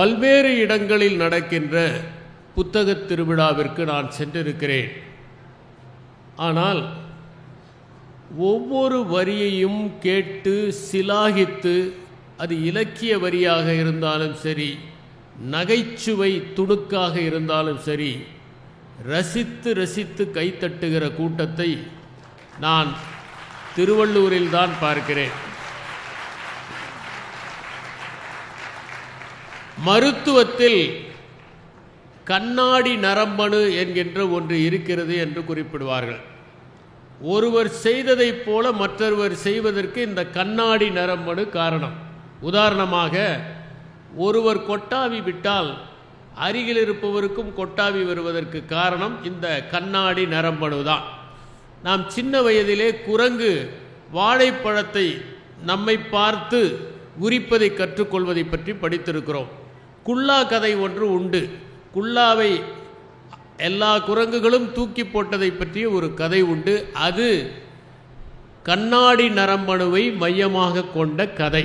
பல்வேறு இடங்களில் நடக்கின்ற புத்தகத் திருவிழாவிற்கு நான் சென்றிருக்கிறேன். ஆனால் ஒவ்வொரு வரியையும் கேட்டு சிலாகித்து, அது இலக்கிய வரியாக இருந்தாலும் சரி, நகைச்சுவை துணுக்காக இருந்தாலும் சரி, ரசித்து ரசித்து கைத்தட்டுகிற கூட்டத்தை நான் திருவள்ளூரில் தான் பார்க்கிறேன். மருத்துவத்தில் கண்ணாடி நரம்பணு என்கின்ற ஒன்று இருக்கிறது என்று குறிப்பிடுவார்கள். ஒருவர் செய்ததைப் போல மற்றொருவர் செய்வதற்கு இந்த கண்ணாடி நரம்பணு காரணம். உதாரணமாக, ஒருவர் கொட்டாவி விட்டால் அருகில் இருப்பவருக்கும் கொட்டாவி வருவதற்கு காரணம் இந்த கண்ணாடி நரம்பணு தான். நாம் சின்ன வயதிலே குரங்கு வாழைப்பழத்தை நம்மை பார்த்து உரிப்பதை கற்றுக்கொள்வதை பற்றி படித்திருக்கிறோம். குல்லா கதை ஒன்று உண்டு. குல்லாவை எல்லா குரங்குகளும் தூக்கி போட்டதை பற்றிய ஒரு கதை உண்டு. அது கண்ணாடி நரம்பணுவை மையமாக கொண்ட கதை.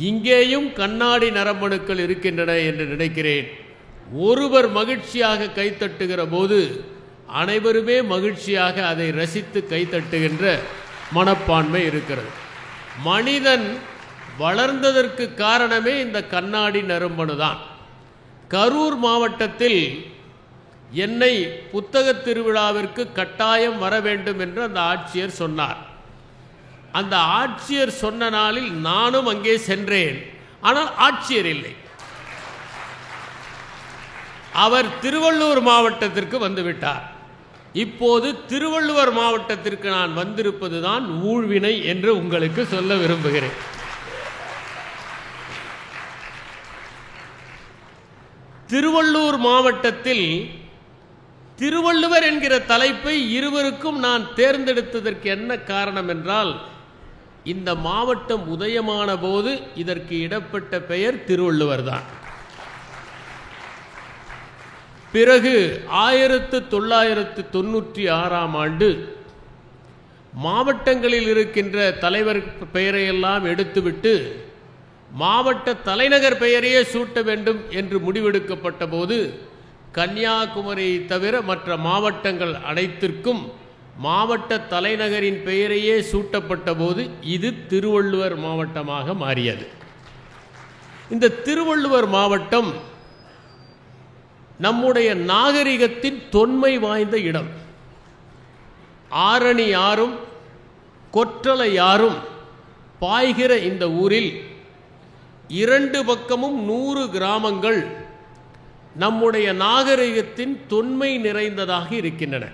இங்கேயும் கண்ணாடி நரம்பணுக்கள் இருக்கின்றன என்று நினைக்கிறேன். ஒருவர் மகிழ்ச்சியாக கைத்தட்டுகிற போது அனைவருமே மகிழ்ச்சியாக அதை ரசித்து கைத்தட்டுகின்ற மனப்பான்மை இருக்கிறது. மனிதன் வளர்ந்ததற்கு காரணமே இந்த கண்ணாடி நரம்பணு தான். கரூர் மாவட்டத்தில் என்னை புத்தகத் திருவிழாவிற்கு கட்டாயம் வர வேண்டும் என்று அந்த ஆட்சியர் சொன்னார். அந்த ஆட்சியர் சொன்ன நாளில் நானும் அங்கே சென்றேன். ஆனால் ஆட்சியர் இல்லை. அவர் திருவள்ளூர் மாவட்டத்திற்கு வந்துவிட்டார். இப்போது திருவள்ளுவர் மாவட்டத்திற்கு நான் வந்திருப்பதுதான் ஊழ்வினை என்று உங்களுக்கு சொல்ல விரும்புகிறேன். திருவள்ளூர் மாவட்டத்தில் திருவள்ளுவர் என்கிற தலைப்பை இருவருக்கும் நான் தேர்ந்தெடுத்ததற்கு என்ன காரணம் என்றால், இந்த மாவட்டம் உதயமான போது இதற்கு இடப்பட்ட பெயர் திருவள்ளுவர் தான். பிறகு 1996ஆம் ஆண்டு மாவட்டங்களில் இருக்கின்ற தலைவர் பெயரையெல்லாம் எடுத்துவிட்டு மாவட்ட தலைநகர் பெயரையே சூட்ட வேண்டும் என்று முடிவெடுக்கப்பட்ட போது, கன்னியாகுமரியை தவிர மற்ற மாவட்டங்கள் அனைத்திற்கும் மாவட்ட தலைநகரின் பெயரையே சூட்டப்பட்ட போது இது திருவள்ளுவர் மாவட்டமாக மாறியது. இந்த திருவள்ளுவர் மாவட்டம் நம்முடைய நாகரிகத்தின் தொன்மை வாய்ந்த இடம். ஆரணி ஆறும் கொற்றலை ஆறும் பாய்கிற இந்த ஊரில் இரண்டு பக்கமும் 100 கிராமங்கள் நம்முடைய நாகரிகத்தின் தொன்மை நிறைந்ததாக இருக்கின்றன.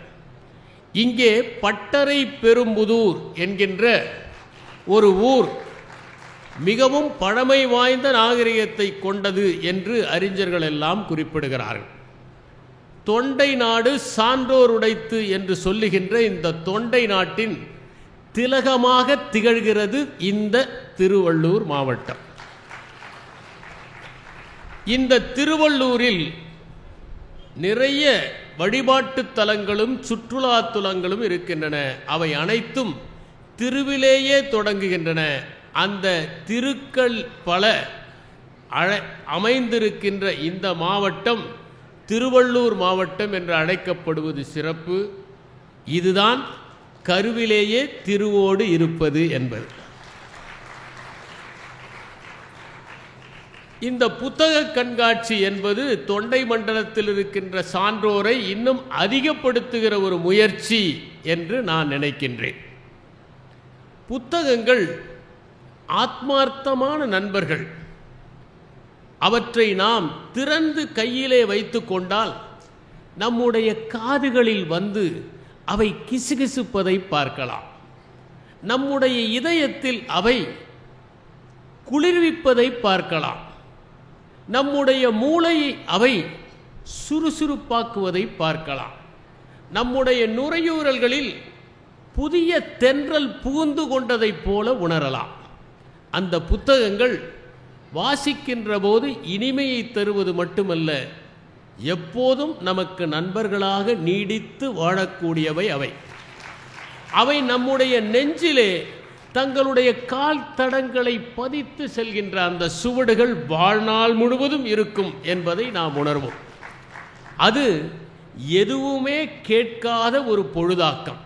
இங்கே பட்டறை பெரும்புதூர் என்கின்ற ஒரு ஊர் மிகவும் பழமை வாய்ந்த நாகரிகத்தை கொண்டது என்று அறிஞர்கள் எல்லாம் குறிப்பிடுகிறார்கள். தொண்டை நாடு சான்றோர் உடைத்து என்று சொல்லுகின்ற இந்த தொண்டை நாட்டின் திலகமாக திகழ்கிறது இந்த திருவள்ளூர் மாவட்டம். இந்த திருவள்ளூரில் நிறைய வழிபாட்டு தலங்களும் சுற்றுலா தலங்களும் இருக்கின்றன. அவை அனைத்தும் திருவிலேயே தொடங்குகின்றன. அந்த திருக்கள் பல அமைந்திருக்கின்ற இந்த மாவட்டம் திருவள்ளூர் மாவட்டம் என்று அழைக்கப்படுவது சிறப்பு. இதுதான் கருவிலேயே திருவோடு இருப்பது என்பது. இந்த புத்தக கண்காட்சி என்பது தொண்டை மண்டலத்தில் இருக்கின்ற சான்றோரை இன்னும் அதிகப்படுத்துகிற ஒரு முயற்சி என்று நான் நினைக்கின்றேன். புத்தகங்கள் ஆத்மார்த்தமான நண்பர்கள். அவற்றை நாம் திறந்து கையிலே வைத்து கொண்டால் நம்முடைய காதுகளில் வந்து அவை கிசுகிசுப்பதை பார்க்கலாம். நம்முடைய இதயத்தில் அவை குளிர்விப்பதை பார்க்கலாம். நம்முடைய மூளையை அவை சுறுசுறுப்பாக்குவதை பார்க்கலாம். நம்முடைய நுரையீரல்களில் புதிய தென்றல் புகுந்து கொண்டதைப் போல உணரலாம். அந்த புத்தகங்கள் வாசிக்கின்ற போது இனிமையை தருவது மட்டுமல்ல, எப்போதும் நமக்கு நண்பர்களாக நீடித்து வாழக்கூடியவை அவை. அவை நம்முடைய நெஞ்சிலே தங்களுடைய கால் தடங்களை பதித்து செல்கின்ற அந்த சுவடுகள் வாழ்நாள் முழுவதும் இருக்கும் என்பதை நாம் உணர்வோம். அது எதுவுமே கேட்காத ஒரு பொழுதாக்கம்,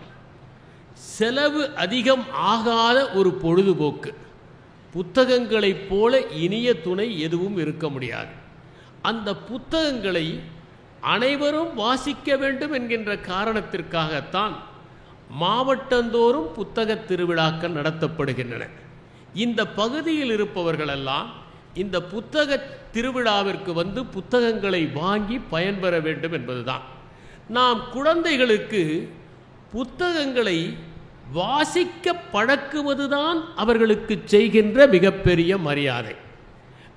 செலவு அதிகம் ஆகாத ஒரு பொழுதுபோக்கு. புத்தகங்களைப் போல இனிய துணை எதுவும் இருக்க முடியாது. அந்த புத்தகங்களை அனைவரும் வாசிக்க வேண்டும் என்கின்ற காரணத்திற்காகத்தான் மாவட்டந்தோறும் புத்தக திருவிழாக்கள் நடத்தப்படுகின்றன. இந்த பகுதியில் இருப்பவர்களெல்லாம் இந்த புத்தக திருவிழாவிற்கு வந்து புத்தகங்களை வாங்கி பயன்பெற வேண்டும் என்பதுதான். நாம் குழந்தைகளுக்கு புத்தகங்களை வாசிக்க பழக்குவதுதான் அவர்களுக்கு செய்கின்ற மிகப்பெரிய மரியாதை.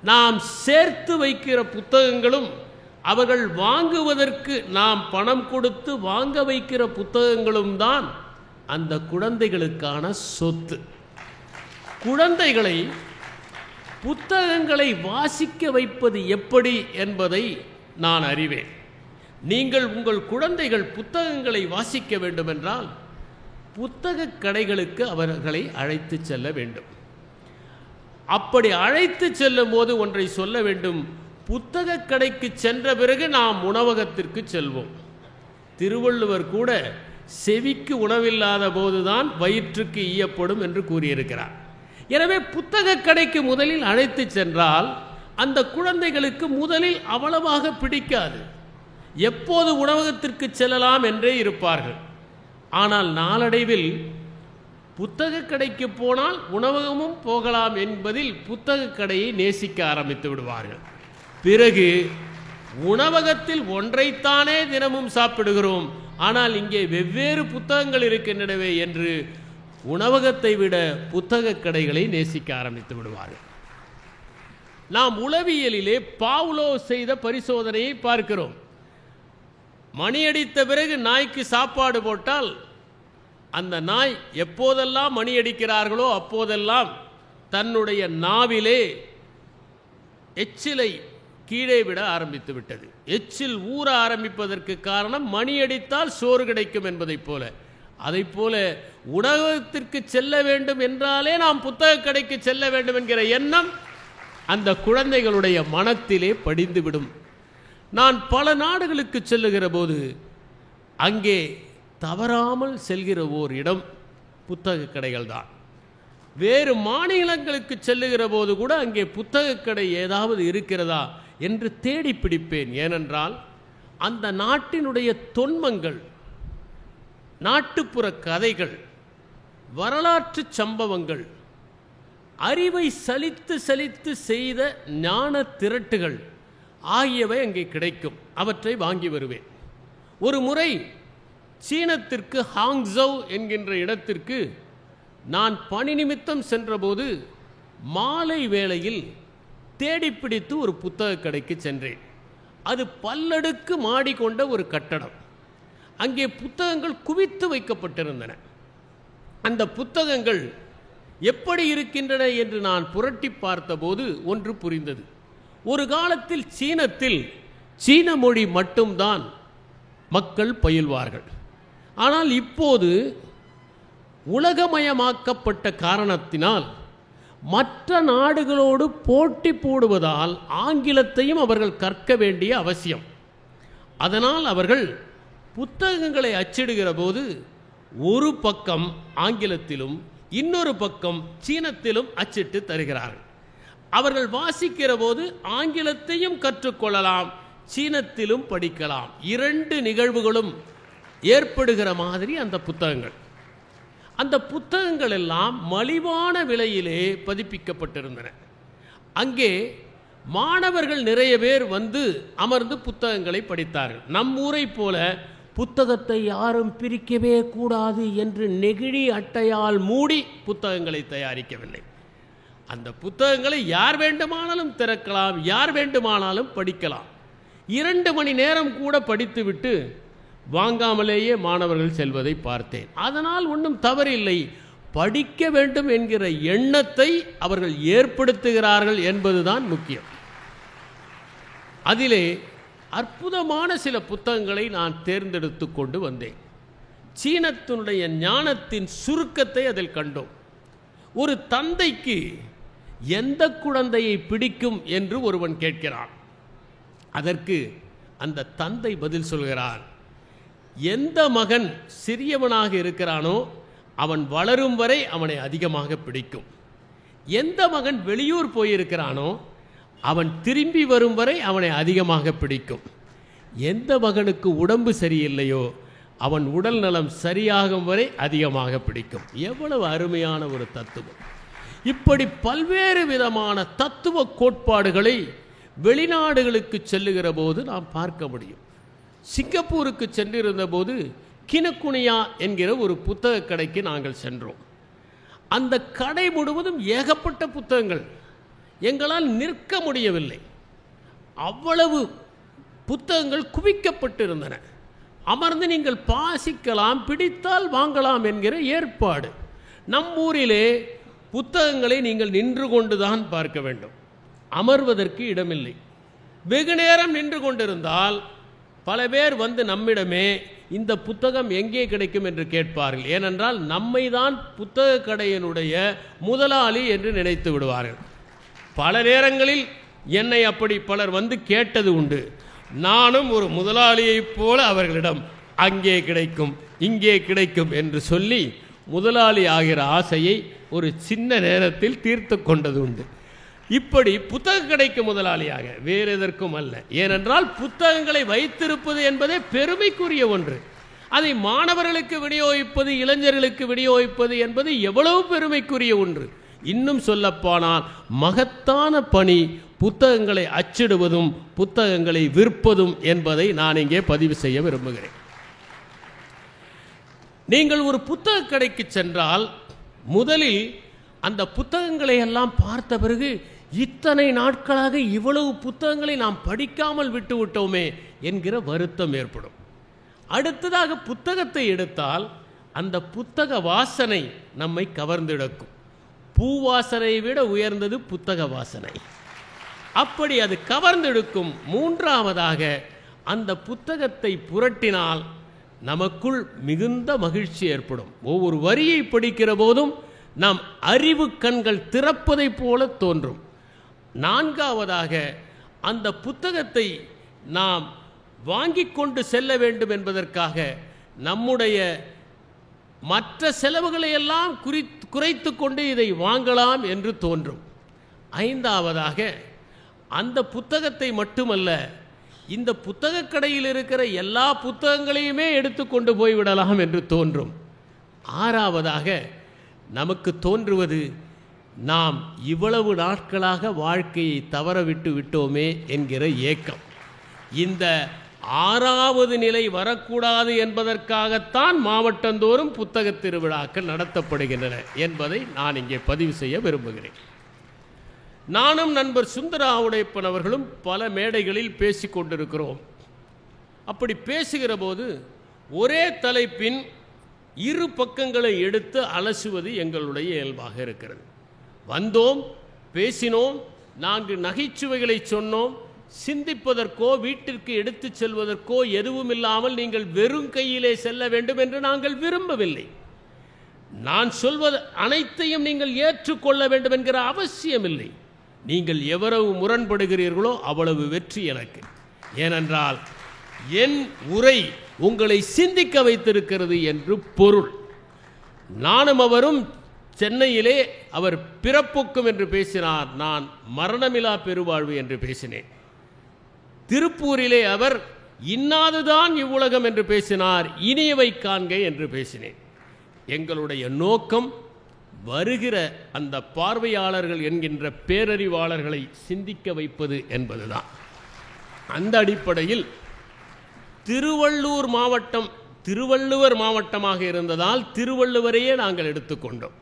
நாம் சேர்த்து வைக்கிற புத்தகங்களும் அவர்கள் வாங்குவதற்கு நாம் பணம் கொடுத்து வாங்க வைக்கிற புத்தகங்களும் தான் அந்த குழந்தைகளுக்கான சொத்து. குழந்தைகளை புத்தகங்களை வாசிக்க வைப்பது எப்படி என்பதை நான் அறிவேன். நீங்கள் உங்கள் குழந்தைகள் புத்தகங்களை வாசிக்க வேண்டுமென்றால் புத்தக கடைகளுக்கு அவர்களை அழைத்து செல்ல வேண்டும். அப்படி அழைத்து செல்லும் போது ஒன்றை சொல்ல வேண்டும். புத்தக கடைக்கு சென்ற பிறகு நாம் உணவகத்திற்கு செல்வோம். திருவள்ளுவர் கூட செவிக்கு உணவில்லாத போதுதான் வயிற்றுக்கு ஈயப்படும் என்று கூறியிருக்கிறார். எனவே புத்தக கடைக்கு முதலில் அழைத்து சென்றால் அந்த குழந்தைகளுக்கு முதலில் அவ்வளவாக பிடிக்காது. எப்போது உணவகத்திற்கு செல்லலாம் என்றே இருப்பார்கள். ஆனால் நாளடைவில் புத்தக கடைக்கு போனால் உணவகமும் போகலாம் என்பதில் புத்தக கடையை நேசிக்க ஆரம்பித்து விடுவார்கள். பிறகு உணவகத்தில் ஒன்றைத்தானே தினமும் சாப்பிடுகிறோம், ஆனால் இங்கே வெவ்வேறு புத்தகங்கள் இருக்கின்றனவே என்று உணவகத்தை விட புத்தக கடைகளை நேசிக்க ஆரம்பித்து விடுவார்கள். நாம் உளவியலிலே பாவ்லோ செய்த பரிசோதனையை பார்க்கிறோம். மணியடித்த பிறகு நாய்க்கு சாப்பாடு போட்டால் அந்த நாய் எப்போதெல்லாம் மணி அடிக்கிறார்களோ அப்போதெல்லாம் தன்னுடைய நாவிலே எச்சிலை கீழே விட ஆரம்பித்து விட்டது. எச்சில் ஊற ஆரம்பிப்பதற்கு காரணம் மணி அடித்தால் சோறு கிடைக்கும் என்பதைப் போல. அதை போல உணவகத்திற்கு செல்ல வேண்டும் என்றாலே நாம் புத்தக கடைக்கு செல்ல வேண்டும் என்கிற எண்ணம் அந்த குழந்தைகளுடைய மனத்திலே படிந்துவிடும். நான் பல நாடுகளுக்கு செல்லுகிற போது அங்கே தவறாமல் செல்கிற ஓர் இடம் புத்தக கடைகள் தான். வேறு மாநிலங்களுக்கு செல்லுகிற போது கூட அங்கே புத்தக கடை ஏதாவது இருக்கிறதா என்று தேடி பிடிப்பேன். ஏனென்றால் அந்த நாட்டினுடைய தொன்மங்கள், நாட்டுப்புற கதைகள், வரலாற்று சம்பவங்கள், அறிவை சலித்து சலித்து செய்த ஞான திரட்டுகள் ஆகியவை அங்கே கிடைக்கும். அவற்றை வாங்கி வருவேன். ஒரு முறை சீனத்திற்கு ஹாங்ஸவ் என்கின்ற இடத்திற்கு நான் பணி நிமித்தம் சென்றபோது மாலை வேளையில் தேடிப்பிடித்து ஒரு புத்தக கடைக்கு சென்றேன். அது பல்லடுக்கு மாடி கொண்ட ஒரு கட்டடம். அங்கே புத்தகங்கள் குவித்து வைக்கப்பட்டிருந்தன. அந்த புத்தகங்கள் எப்படி இருக்கின்றன என்று நான் புரட்டி பார்த்தபோது ஒன்று புரிந்தது. ஒரு காலத்தில் சீனத்தில் சீன மொழி மட்டும்தான் மக்கள் பயில்வார்கள். ஆனால் இப்போது உலகமயமாக்கப்பட்ட காரணத்தினால் மற்ற நாடுகளோடு போட்டி போடுவதால் ஆங்கிலத்தையும் அவர்கள் கற்க வேண்டிய அவசியம். அதனால் அவர்கள் புத்தகங்களை அச்சிடுகிற போது ஒரு பக்கம் ஆங்கிலத்திலும் இன்னொரு பக்கம் சீனத்திலும் அச்சிட்டு தருகிறார்கள். அவர்கள் வாசிக்கிற போது ஆங்கிலத்தையும் கற்றுக்கொள்ளலாம், சீனத்திலும் படிக்கலாம். இரண்டு நிகழ்வுகளும் ஏற்படுகிற மாதிரி அந்த புத்தகங்கள். அந்த புத்தகங்கள் எல்லாம் மலிவான விலையிலே பதிப்பிக்கப்பட்டிருந்தன. அங்கே மாணவர்கள் நிறைய பேர் வந்து அமர்ந்து புத்தகங்களை படித்தார்கள். நம் ஊரை போல புத்தகத்தை யாரும் பிரிக்கவே கூடாது என்று நெகிழி அட்டையால் மூடி புத்தகங்களை தயாரிக்கவில்லை. அந்த புத்தகங்களை யார் வேண்டுமானாலும் திறக்கலாம், யார் வேண்டுமானாலும் படிக்கலாம். 2 மணி நேரம் கூட படித்துவிட்டு வாங்காமலேயே மாணவர்கள் செல்வதை பார்த்தேன். அதனால் ஒன்றும் தவறில்லை. படிக்க வேண்டும் என்கிற எண்ணத்தை அவர்கள் ஏற்படுத்துகிறார்கள் என்பதுதான் முக்கியம். அதிலே அற்புதமான சில புத்தகங்களை நான் தேர்ந்தெடுத்து கொண்டு வந்தேன். சீனத்தினுடைய ஞானத்தின் சுருக்கத்தை அதில் கண்டோம். ஒரு தந்தைக்கு எந்த குழந்தையை பிடிக்கும் என்று ஒருவன் கேட்கிறான். அதற்கு அந்த தந்தை பதில் சொல்கிறான், எந்த மகன் சிறியவனாக இருக்கிறானோ அவன் வளரும் வரை அவனை அதிகமாக பிடிக்கும். எந்த மகன் வெளியூர் போயிருக்கிறானோ அவன் திரும்பி வரும் வரை அவனை அதிகமாக பிடிக்கும். எந்த மகனுக்கு உடம்பு சரியில்லையோ அவன் உடல் நலம் சரியாகும் வரை அதிகமாக பிடிக்கும். எவ்வளவு அருமையான ஒரு தத்துவம்! இப்படி பல்வேறு விதமான தத்துவ கோட்பாடுகளை வெளிநாடுகளுக்கு செல்லுகிற போது நாம் பார்க்க முடியும். சிங்கப்பூருக்கு சென்றிருந்த போது கினக்குனியா என்கிற ஒரு புத்தக கடைக்கு நாங்கள் சென்றோம். அந்த கடை முழுவதும் ஏகப்பட்ட புத்தகங்கள். எங்களால் நிற்க முடியவில்லை. அவ்வளவு புத்தகங்கள் குவிக்கப்பட்டிருந்தன. அமர்ந்து நீங்கள் வாசிக்கலாம், பிடித்தால் வாங்கலாம் என்கிற ஏற்பாடு. நம் ஊரிலே புத்தகங்களை நீங்கள் நின்று கொண்டுதான் பார்க்க வேண்டும். அமர்வதற்கு இடமில்லை. வெகு நேரம் நின்று கொண்டிருந்தால் பல பேர் வந்து நம்மிடமே இந்த புத்தகம் எங்கே கிடைக்கும் என்று கேட்பார்கள். ஏனென்றால் நம்மை தான் புத்தக கடையினுடைய முதலாளி என்று நினைத்து விடுவார்கள். பல நேரங்களில் என்னை அப்படி பலர் வந்து கேட்டது உண்டு. நானும் ஒரு முதலாளியைப் போல அவர்களிடம் அங்கே கிடைக்கும் இங்கே கிடைக்கும் என்று சொல்லி முதலாளி ஆகிற ஆசையை ஒரு சின்ன நேரத்தில் தீர்த்து கொண்டது உண்டு. இப்படி புத்தக கடைக்கு முதலாளியாக, வேறு எதற்கும் அல்ல. ஏனென்றால் புத்தகங்களை வைத்திருப்பது என்பதே பெருமைக்குரிய ஒன்று. அதை மாணவர்களுக்கு விநியோகிப்பது, இளைஞர்களுக்கு விநியோகிப்பது என்பது எவ்வளவு பெருமைக்குரிய ஒன்று. இன்னும் சொல்லப்போனால் மகத்தான பணி புத்தகங்களை அச்சிடுவதும் புத்தகங்களை விற்பதும் என்பதை நான் இங்கே பதிவு செய்ய விரும்புகிறேன். நீங்கள் ஒரு புத்தக கடைக்கு சென்றால் முதலில் அந்த புத்தகங்களை எல்லாம் பார்த்த பிறகு இத்தனை நாட்களாக இவ்வளவு புத்தகங்களை நாம் படிக்காமல் விட்டு விட்டோமே என்கிற வருத்தம் ஏற்படும். அடுத்ததாக புத்தகத்தை எடுத்தால் அந்த புத்தக வாசனை நம்மை கவர்ந்தெடுக்கும். பூ வாசனை விட உயர்ந்தது புத்தக வாசனை. அப்படி அது கவர்ந்தெடுக்கும். மூன்றாவதாக அந்த புத்தகத்தை புரட்டினால் நமக்குள் மிகுந்த மகிழ்ச்சி ஏற்படும். ஒவ்வொரு வரியை படிக்கிற போதும் நாம் அறிவு கண்கள் திறப்பதை போல தோன்றும். நான்காவதாக அந்த புத்தகத்தை நாம் வாங்கி கொண்டு செல்ல வேண்டும் என்பதற்காக நம்முடைய மற்ற செலவுகளை எல்லாம் குறைத்து கொண்டு இதை வாங்கலாம் என்று தோன்றும். ஐந்தாவதாக அந்த புத்தகத்தை மட்டுமல்ல, இந்த புத்தக கடையில் இருக்கிற எல்லா புத்தகங்களையுமே எடுத்துக்கொண்டு போய்விடலாம் என்று தோன்றும். ஆறாவதாக நமக்கு தோன்றுவது, நாம் இவ்வளவு நாட்களாக வாழ்க்கையை தவறவிட்டு விட்டோமே என்கிற ஏக்கம். இந்த ஆறாவது நிலை வரக்கூடாது என்பதற்காகத்தான் மாவட்டந்தோறும் புத்தக திருவிழாக்கள் நடத்தப்படுகின்றன என்பதை நான் இங்கே பதிவு செய்ய விரும்புகிறேன். நானும் நண்பர் சுந்தர ஆவுடையப்பன் அவர்களும் பல மேடைகளில் பேசிக் கொண்டிருக்கிறோம். அப்படி பேசுகிற போது ஒரே தலைப்பின் இரு பக்கங்களை எடுத்து அலசுவது எங்களுடைய இயல்பாக இருக்கிறது. வந்தோம், பேசினோம், 4 நகைச்சுவைகளை சொன்னோம். சிந்திப்பதற்கோ வீட்டிற்கு எடுத்து செல்வதற்கோ எதுவும் இல்லாமல் நீங்கள் வெறும் கையிலே செல்ல வேண்டும் என்று நாங்கள் விரும்பவில்லை. நான் சொல்வது அனைத்தையும் நீங்கள் ஏற்றுக்கொள்ள வேண்டும் என்கிற அவசியம் இல்லை. நீங்கள் எவ்வளவு முரண்படுகிறீர்களோ அவ்வளவு வெற்றி எனக்கு. ஏனென்றால் என் உரை உங்களை சிந்திக்க வைத்திருக்கிறது என்று பொருள். நானும் அவரும் சென்னையிலே அவர் பிறப்புக்கும் என்று பேசினார், நான் மரணமிலா பெருவாழ்வு என்று பேசினேன். திருப்பூரிலே அவர் இன்னாதுதான் இவ்வுலகம் என்று பேசினார், இனியவை காண்க என்று பேசினேன். எங்களுடைய நோக்கம் வருகிற அந்த பார்வையாளர்கள் என்கின்ற பேரறிவாளர்களை சிந்திக்க வைப்பது என்பதுதான். அந்த அடிப்படையில் திருவள்ளூர் மாவட்டம் திருவள்ளுவர் மாவட்டமாக இருந்ததால் திருவள்ளுவரையே நாங்கள் எடுத்துக்கொண்டோம்.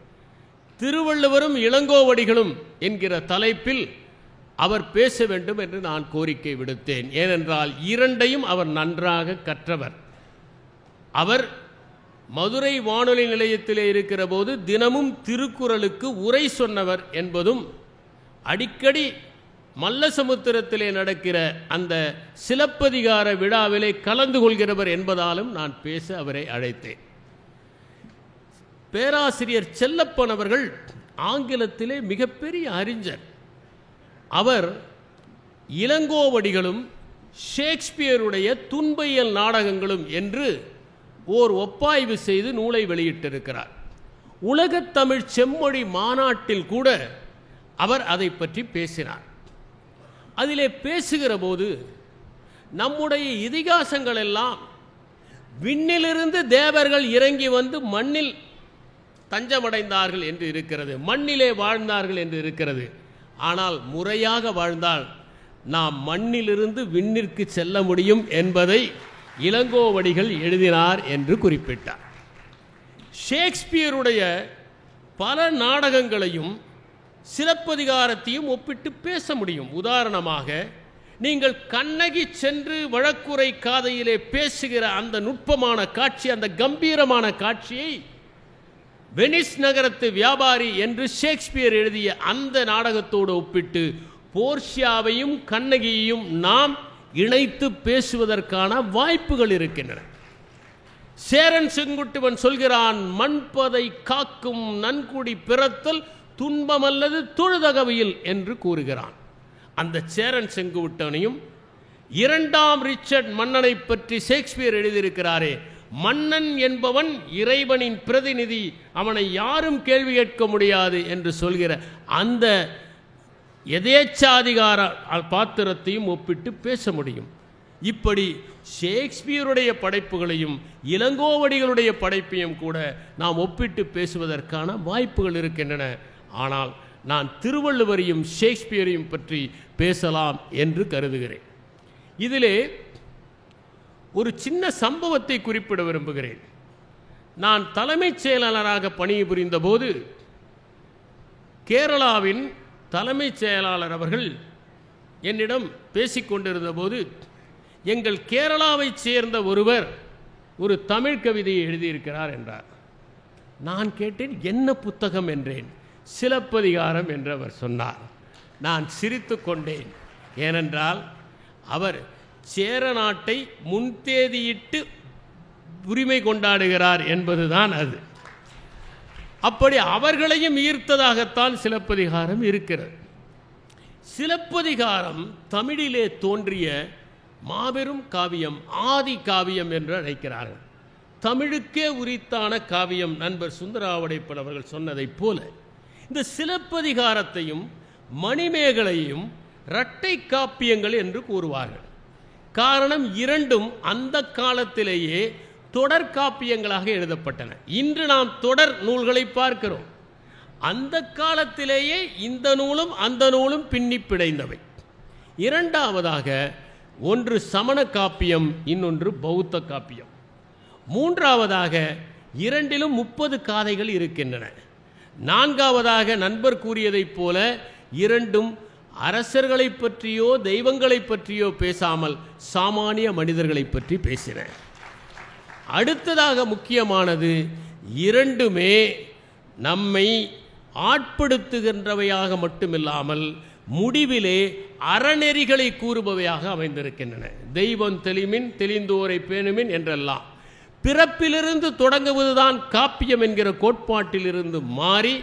திருவள்ளுவரும் இளங்கோவடிகளும் என்கிற தலைப்பில் அவர் பேச வேண்டும் என்று நான் கோரிக்கை விடுத்தேன். ஏனென்றால் இரண்டையும் அவர் நன்றாக கற்றவர். அவர் மதுரை வானொலி நிலையத்திலே இருக்கிற போது தினமும் திருக்குறளுக்கு உரை சொன்னவர் என்பதும், அடிக்கடி மல்லசமுத்திரத்திலே நடக்கிற அந்த சிலப்பதிகார விழாவிலே கலந்து கொள்கிறவர் என்பதாலும் நான் பேச அவரை அழைத்தேன். பேராசிரியர் செல்லப்பன் அவர்கள் ஆங்கிலத்திலே மிகப்பெரிய அறிஞர். அவர் இளங்கோவடிகளும் ஷேக்ஸ்பியருடைய துன்பையல் நாடகங்களும் என்று ஓர் ஒப்பாய்வு செய்து நூலை வெளியிட்டிருக்கிறார். உலகத் தமிழ் செம்மொழி மாநாட்டில் கூட அவர் அதை பற்றி பேசினார். அதிலே பேசுகிற போது நம்முடைய இதிகாசங்கள் எல்லாம் விண்ணிலிருந்து தேவர்கள் இறங்கி வந்து மண்ணில் தஞ்சமடைந்தார்கள் என்று இருக்கிறது, மண்ணிலே வாழ்ந்தார்கள் என்று இருக்கிறது. ஆனால் முறையாக வாழ்ந்தால் நாம் மண்ணிலிருந்து விண்ணிற்கு செல்ல முடியும் என்பதை இளங்கோவடிகள் எழுதினார் என்று குறிப்பிட்டார். ஷேக்ஸ்பியருடைய பல நாடகங்களையும் சிலப்பதிகாரத்தையும் ஒப்பிட்டு பேச முடியும். உதாரணமாக, நீங்கள் கண்ணகி சென்று வழக்குரை காதையிலே பேசுகிற அந்த நுட்பமான காட்சி, அந்த கம்பீரமான காட்சியை வெனிஸ் நகரத்து வியாபாரி என்று ஷேக்ஸ்பியர் எழுதிய அந்த நாடகத்தோடு ஒப்பிட்டு போர்ஷியாவையும் கண்ணகியையும் நாம் இணைத்து பேசுவதற்கான வாய்ப்புகள் இருக்கின்றன. சேரன் செங்குட்டுவன் சொல்கிறான், மண்பதை காக்கும் நன்குடி பிறத்தல் துன்பமல்லது தொழுதகவியில் என்று கூறுகிறான். அந்த சேரன் செங்குட்டுவனையும் இரண்டாம் ரிச்சர்ட் மன்னனை பற்றி ஷேக்ஸ்பியர் எழுதியிருக்கிறாரே, மன்னன் என்பவன் இறைவனின் பிரதிநிதி, அவனை யாரும் கேள்வி கேட்க முடியாது என்று சொல்கிற அந்த எதேச்சாதிகார பாத்திரத்தையும் ஒப்பிட்டு பேச முடியும். இப்படி ஷேக்ஸ்பியருடைய படைப்புகளையும் இளங்கோவடிகளுடைய படைப்பையும் கூட நாம் ஒப்பிட்டு பேசுவதற்கான வாய்ப்புகள் இருக்கின்றன. ஆனால் நான் திருவள்ளுவரையும் ஷேக்ஸ்பியரையும் பற்றி பேசலாம் என்று கருதுகிறேன். இதிலே ஒரு சின்ன சம்பவத்தை குறிப்பிட விரும்புகிறேன். நான் தலைமைச் செயலாளராக பணிபுரிந்த போது கேரளாவின் தலைமைச் செயலாளர் அவர்கள் என்னிடம் பேசிக்கொண்டிருந்த போது, எங்கள் கேரளாவைச் சேர்ந்த ஒருவர் ஒரு தமிழ் கவிதையை எழுதியிருக்கிறார் என்றார். நான் கேட்டேன், என்ன புத்தகம் என்றேன். சிலப்பதிகாரம் என்று அவர் சொன்னார். நான் சிரித்து கொண்டேன். ஏனென்றால் அவர் சேர நாட்டை முன்தேதியிட்டு உரிமை கொண்டாடுகிறார் என்பதுதான் அது. அப்படி அவர்களையும் ஈர்த்ததாகத்தான் சிலப்பதிகாரம் இருக்கிறது. சிலப்பதிகாரம் தமிழிலே தோன்றிய மாபெரும் காவியம், ஆதி காவியம் என்று அழைக்கிறார்கள். தமிழுக்கே உரித்தான காவியம். நண்பர் சுந்தராவடைப்பன் அவர்கள் சொன்னதைப் போல இந்த சிலப்பதிகாரத்தையும் மணிமேகலையும் இரட்டை காப்பியங்கள் என்று கூறுவார்கள். காரணம், இரண்டும் அந்த காலத்திலேயே தொடர் காப்பியங்களாக எழுதப்பட்டன. இன்று நாம் தொடர் நூல்களை பார்க்கிறோம். அந்த காலத்திலேயே இந்த நூலும் அந்த நூலும் பின்னி பிணைந்தவை. இரண்டாவதாக, ஒன்று சமண காப்பியம், இன்னொன்று பௌத்த காப்பியம். மூன்றாவதாக, இரண்டிலும் 30 காதைகள் இருக்கின்றன. நான்காவதாக, நண்பர் கூறியதைப் போல இரண்டும் அரசர்களை பற்றியோ தெய்வங்களை பற்றியோ பேசாமல் சாமானிய மனிதர்களை பற்றி பேசின. அடுத்ததாக முக்கியமானது, இரண்டுமே நம்மை ஆட்படுத்துகின்றவையாக மட்டுமில்லாமல் முடிவிலே அறநெறிகளை கூறுபவையாக அமைந்திருக்கின்றன. தெய்வம் தெளிமின் தெளிந்தோரை பேணுமின் என்றெல்லாம் பிறப்பிலிருந்து தொடங்குவதுதான் காப்பியம் என்கிற கோட்பாட்டிலிருந்து மாறி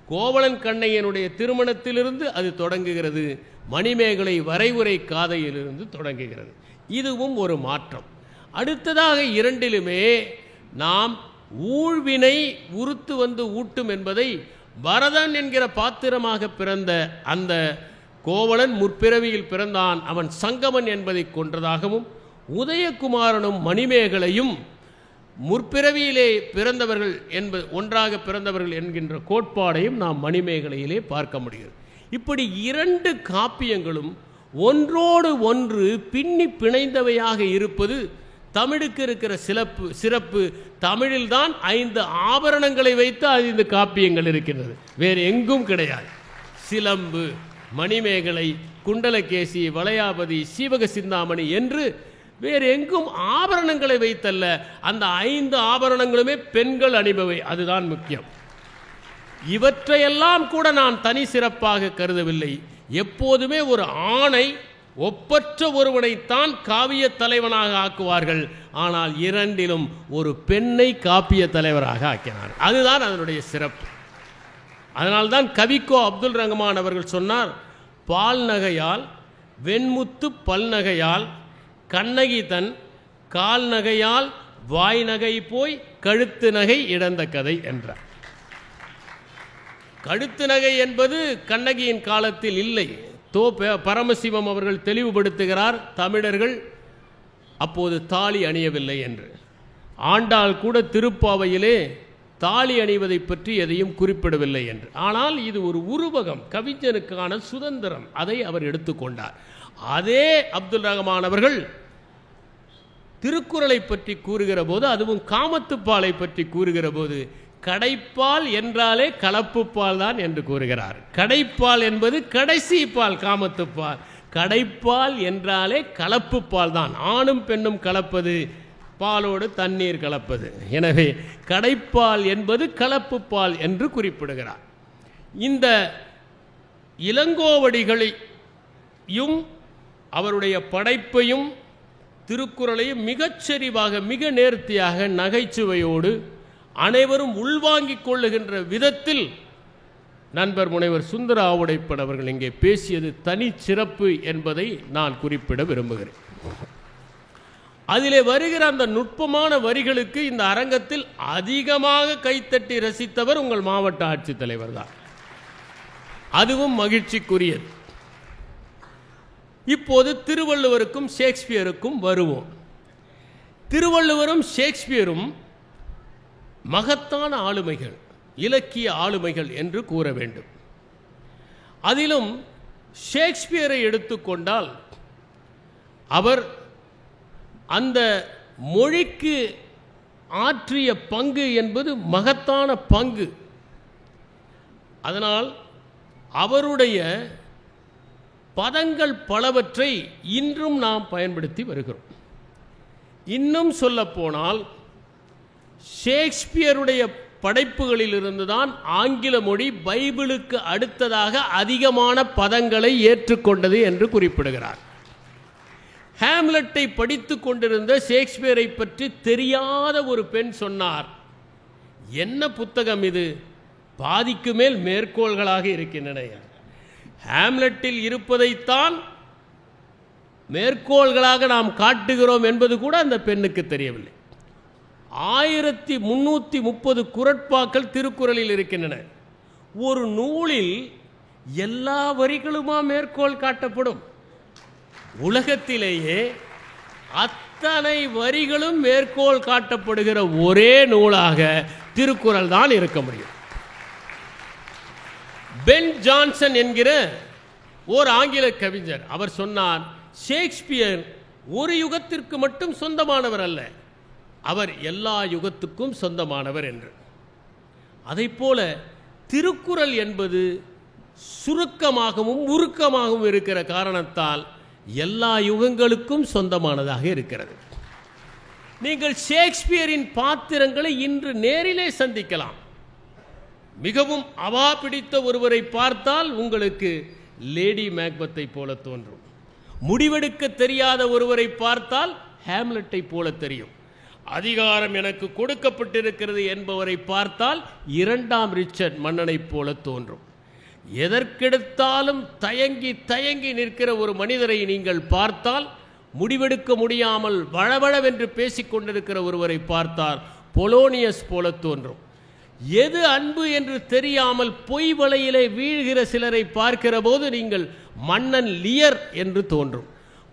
கோவலன் கண்ணையனுடைய திருமணத்திலிருந்து அது தொடங்குகிறது. மணிமேகலை வரைவுரை காதையிலிருந்து தொடங்குகிறது. இதுவும் ஒரு மாற்றம். அடுத்ததாக, இரண்டிலுமே நாம் ஊழ்வினை உறுத்து வந்து ஊட்டும் என்பதை பரதன் என்கிற பாத்திரமாக பிறந்த அந்த கோவலன் முற்பிறவியில் பிறந்தான், அவன் சங்கமன் என்பதை கொன்றதாகவும், உதயகுமாரனும் மணிமேகலையும் முற்பிறவியிலே பிறந்தவர்கள் என்பது ஒன்றாக பிறந்தவர்கள் என்கின்ற கோட்பாடையும் நாம் மணிமேகலையிலே பார்க்க முடிகிறது. இப்படி இரண்டு காப்பியங்களும் ஒன்றோடு ஒன்று பின்னி பிணைந்தவையாக இருப்பது தமிழுக்கு இருக்கிற சிறப்பு. தமிழில்தான் 5 ஆபரணங்களை வைத்து 5 காப்பியங்கள் இருக்கின்றது, வேறு எங்கும் கிடையாது. சிலம்பு, மணிமேகலை, குண்டலகேசி, வளையாபதி, சீவக சிந்தாமணி என்று வேறு எங்கும் ஆபரணங்களை வைத்தல்ல. அந்த 5 ஆபரணங்களுமே பெண்கள் அணிபவை, அதுதான் முக்கியம். இவற்றையெல்லாம் கூட நான் தனி சிறப்பாக கருதவில்லை. எப்போதுமே ஒரு ஆணை, ஒப்பற்ற ஒருவனைத்தான் காவிய தலைவனாக ஆக்குவார்கள். ஆனால் இரண்டிலும் ஒரு பெண்ணை காப்பிய தலைவராக ஆக்கினார். அதுதான் அதனுடைய சிறப்பு. அதனால்தான் கவிக்கோ அப்துல் ரஹ்மான் அவர்கள் சொன்னார், பால் நகையால் வெண்முத்து பல்நகையால் கண்ணகி தன் கால் நகையால் வாய் நகை போய் கழுத்து நகை இழந்த கதை என்றார். கழுத்து நகை என்பது கண்ணகியின் காலத்தில் இல்லை. பரமசிவம் அவர்கள் தெளிவுபடுத்துகிறார், தமிழர்கள் அப்போது தாலி அணியவில்லை என்று. ஆண்டாள் கூட திருப்பாவையிலே தாலி அணிவதை பற்றி எதையும் குறிப்பிடவில்லை என்று. ஆனால் இது ஒரு உருவகம், கவிஞனுக்கான சுதந்திரம், அதை அவர் எடுத்துக்கொண்டார். அதே அப்துல் ரஹ்மான் அவர்கள் திருக்குறளை பற்றி கூறுகிற போது, அதுவும் காமத்துப்பாலை பற்றி கூறுகிற போது, கடைப்பால் என்றாலே கலப்புப்பால் தான் என்று கூறுகிறார். கடைப்பால் என்பது கடைசி பால், காமத்துப்பால். கடைப்பால் என்றாலே கலப்புப்பால் தான், ஆணும் பெண்ணும் கலப்பது, பாலோடு தண்ணீர் கலப்பது. எனவே கடைப்பால் என்பது கலப்புப்பால் என்று குறிப்பிடுகிறார். இந்த இளங்கோவடிகளையும் அவருடைய படைப்பையும் திருக்குறளையும் மிகச்சரிவாக, மிக நேர்த்தியாக, நகைச்சுவையோடு அனைவரும் உள்வாங்கிக் கொள்ளுகின்ற விதத்தில் நண்பர் முனைவர் சுந்தர ஆவுடைப்பன் அவர்கள் இங்கே பேசியது தனிச்சிறப்பு என்பதை நான் குறிப்பிட விரும்புகிறேன். அதிலே வருகிற அந்த நுட்பமான வரிகளுக்கு இந்த அரங்கத்தில் அதிகமாக கைத்தட்டி ரசித்தவர் உங்கள் மாவட்ட ஆட்சித்தலைவர் தான். அதுவும் மகிழ்ச்சிக்குரியது. இப்போது திருவள்ளுவருக்கும் ஷேக்ஸ்பியருக்கும் வருவோம். திருவள்ளுவரும் ஷேக்ஸ்பியரும் மகத்தான ஆளுமைகள், இலக்கிய ஆளுமைகள் என்று கூற வேண்டும். அதிலும் ஷேக்ஸ்பியரை எடுத்துக்கொண்டால் அவர் அந்த மொழிக்கு ஆற்றிய பங்கு என்பது மகத்தான பங்கு. அதனால் அவருடைய பதங்கள் பலவற்றை இன்றும் நாம் பயன்படுத்தி வருகிறோம். இன்னும் சொல்ல போனால் ஷேக்ஸ்பியருடைய படைப்புகளிலிருந்து தான் ஆங்கில மொழி பைபிளுக்கு அடுத்ததாக அதிகமான பதங்களை ஏற்றுக்கொண்டது என்று குறிப்பிடுகிறார். ஹேம்லெட்டை படித்து கொண்டிருந்த ஷேக்ஸ்பியரை பற்றி தெரியாத ஒரு பெண் சொன்னார், என்ன புத்தகம் இது, பாதிக்கு மேல் மேற்கோள்களாக இருக்கின்றன. ஹேம்லெட்டில் இருப்பதைத்தான் மேற்கோள்களாக நாம் காட்டுகிறோம் என்பது கூட அந்த பெண்ணுக்கு தெரியவில்லை. 1330 குறட்பாக்கள் திருக்குறளில் இருக்கின்றன. ஒரு நூலில் எல்லா வரிகளுமா மேற்கோள் காட்டப்படும்? உலகத்திலேயே அத்தனை வரிகளும் மேற்கோள் காட்டப்படுகிற ஒரே நூலாக திருக்குறள் தான் இருக்க முடியும். பென் ஜான்சன் என்கிற ஓர் ஆங்கில கவிஞர், அவர் சொன்னார், ஷேக்ஸ்பியர் ஒரு யுகத்திற்கு மட்டும் சொந்தமானவர் அல்ல, அவர் எல்லா யுகத்துக்கும் சொந்தமானவர் என்று. அதைப்போல திருக்குறள் என்பது சுருக்கமாகவும் உருக்கமாகவும் இருக்கிற காரணத்தால் எல்லா யுகங்களுக்கும் சொந்தமானதாக இருக்கிறது. நீங்கள் ஷேக்ஸ்பியரின் பாத்திரங்களை இன்று நேரிலே சந்திக்கலாம். மிகவும் அவா பிடித்த ஒருவரை பார்த்தால் உங்களுக்கு லேடி மேக்பத்தை போல தோன்றும். முடிவெடுக்க தெரியாத ஒருவரை பார்த்தால் ஹேம்லெட்டை போல தெரியும். அதிகாரம் எனக்கு கொடுக்கப்பட்டிருக்கிறது என்பவரை பார்த்தால் 2ஆம் ரிச்சர்ட் மன்னனை போல தோன்றும். எதற்கெடுத்தாலும் தயங்கி தயங்கி நிற்கிற ஒரு மனிதரை நீங்கள் பார்த்தால், முடிவெடுக்க முடியாமல் வளவளவென்று பேசிக்கொண்டிருக்கிற ஒருவரை பார்த்தால் பொலோனியஸ் போல தோன்றும். எது அன்பு என்று தெரியாமல் பொய் வலையிலே வீழ்கிற சிலரை பார்க்கிற போது நீங்கள் மன்னன் லியர் என்று தோன்றும்.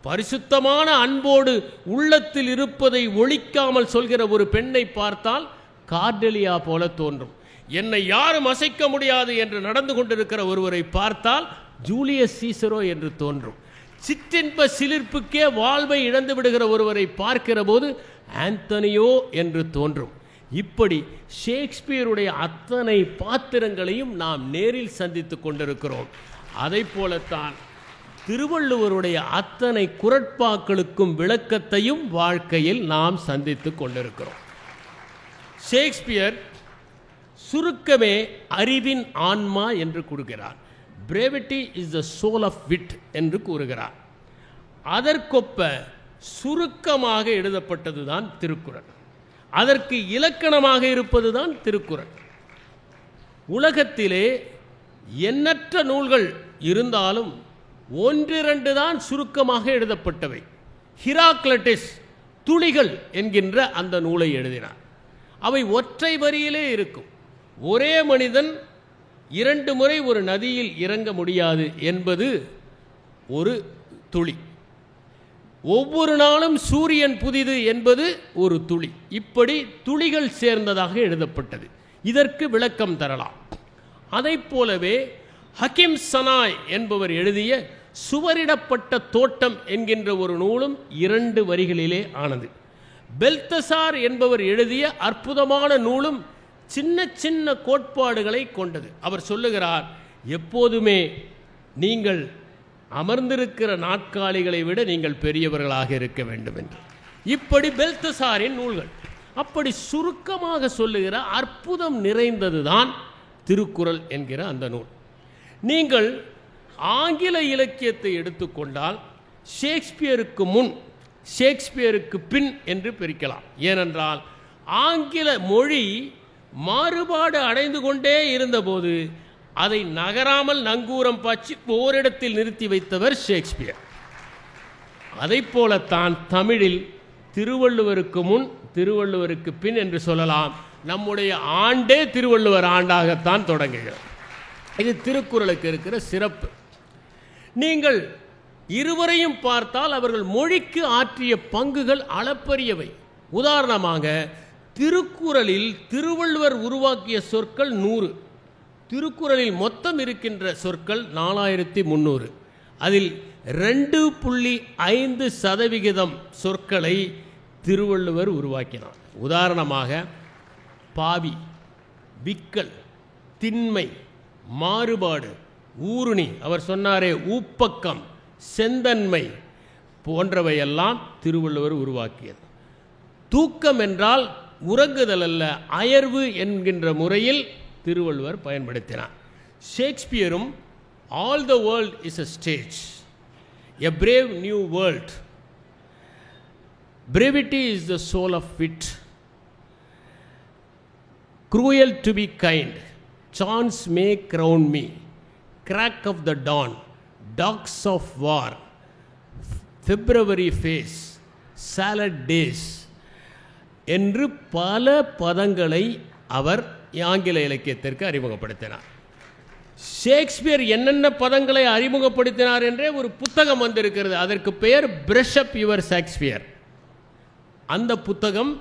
பரிசுத்தமான அன்போடு உள்ளத்தில் இருப்பதை ஒழிக்காமல் சொல்கிற ஒரு பெண்ணை பார்த்தால் கார்டெலியா போல தோன்றும். என்னை யாரும் அசைக்க முடியாது என்று நடந்து கொண்டிருக்கிற ஒருவரை பார்த்தால் ஜூலியஸ் சீசரோ என்று தோன்றும். சிற்றின்ப சிலிர்ப்புக்கே வாழ்வை இழந்து விடுகிற ஒருவரை பார்க்கிற போது ஆந்தனியோ என்று தோன்றும். இப்படி ஷேக்ஸ்பியருடைய அத்தனை பாத்திரங்களையும் நாம் நேரில் சந்தித்து கொண்டிருக்கிறோம். அதை போலத்தான் திருவள்ளுவருடைய அத்தனை குறட்பாக்களுக்கும் விளக்கத்தையும் வாழ்க்கையில் நாம் சந்தித்து கொண்டிருக்கிறோம். ஷேக்ஸ்பியர் சுருக்கமே அறிவின் ஆன்மா என்று கூறுகிறார். Brevity is the soul of wit என்று கூறுகிறார். அதற்கொப்ப சுருக்கமாக எழுதப்பட்டதுதான் திருக்குறள். அதற்கு இலக்கணமாக இருப்பதுதான் திருக்குறள். உலகத்திலே எண்ணற்ற நூல்கள் இருந்தாலும் ஒன்றிரண்டு தான் சுருக்கமாக எழுதப்பட்டவை. ஹிராக்லட்டிஸ் துளிகள் என்கின்ற அந்த நூலை எழுதினார். அவை ஒற்றை வரியிலே இருக்கும். ஒரே மனிதன் 2 முறை ஒரு நதியில் இறங்க முடியாது என்பது ஒரு துளி. ஒவ்வொரு நாளும் சூரியன் புதிது என்பது ஒரு துளி. இப்படி துளிகள் சேர்ந்ததாக எழுதப்பட்டது. இதற்கு விளக்கம் தரலாம். அதைப் போலவே ஹக்கீம் சனாய் என்பவர் எழுதிய சுவரிடப்பட்ட தோட்டம் என்கின்ற ஒரு நூலும் 2 வரிகளிலே ஆனது. பெல்தசார் என்பவர் எழுதிய அற்புதமான நூலும் சின்ன சின்ன கோட்பாடுகளை கொண்டது. அவர் சொல்லுகிறார், எப்போதுமே நீங்கள் அமர்ந்திருக்கிற நாற்காலிகளை விட நீங்கள் பெரியவர்களாக இருக்க வேண்டும் என்று. இப்படி பெல்தசாரின் நூல்கள். அப்படி சுருக்கமாக சொல்லுகிற அற்புதம் நிறைந்ததுதான் திருக்குறள் என்கிற அந்த நூல். நீங்கள் ஆங்கில இலக்கியத்தை எடுத்துக்கொண்டால் ஷேக்ஸ்பியருக்கு முன், ஷேக்ஸ்பியருக்கு பின் என்று பிரிக்கலாம். ஏனென்றால் ஆங்கில மொழி மாறுபாடு அடைந்து கொண்டே இருந்தபோது அதை நகராமல் நங்கூரம் பாய்ச்சி ஓரிடத்தில் நிறுத்தி வைத்தவர் ஷேக்ஸ்பியர். அதை போலத்தான் தமிழில் திருவள்ளுவருக்கு முன், திருவள்ளுவருக்கு பின் என்று சொல்லலாம். நம்முடைய ஆண்டே திருவள்ளுவர் ஆண்டாகத்தான் தொடங்குகிறது. இது திருக்குறளுக்கு இருக்கிற சிறப்பு. நீங்கள் இருவரையும் பார்த்தால் அவர்கள் மொழிக்கு ஆற்றிய பங்குகள் அளப்பரியவை. உதாரணமாக திருக்குறளில் திருவள்ளுவர் உருவாக்கிய சொற்கள் 100. திருக்குறளில் மொத்தம் இருக்கின்ற சொற்கள் 4300. அதில் 2.5% சொற்களை திருவள்ளுவர் உருவாக்கினார். உதாரணமாக பாவி, விக்கல், திண்மை, மாறுபாடு, ஊருணி, அவர் சொன்னாரே ஊப்பக்கம், செந்தன்மை போன்றவையெல்லாம் திருவள்ளுவர் உருவாக்கியது. தூக்கம் என்றால் உறங்குதல் அல்ல, அயர்வு என்கின்ற முறையில் திருவள்ளுவர் பயன்படுத்தினார். ஷேக்ஸ்பியரும் all the world is a stage, a brave new world, brevity is the soul of wit, cruel to be kind, chance may crown me, crack of the dawn, dogs of war, February face, salad days என்று பல பதங்களை அவர் ஆங்கில இலக்கியத்திற்கு அறிமுகப்படுத்தினார். Shakespeare என்னென்ன பதங்களை அறிமுகப்படுத்தினார் என்றே ஒரு புத்தகம் வந்திருக்கிறது. அதற்கு பெயர் பிரஷ் அப் யுவர் ஷேக்ஸ்பியர். அந்த புத்தகம்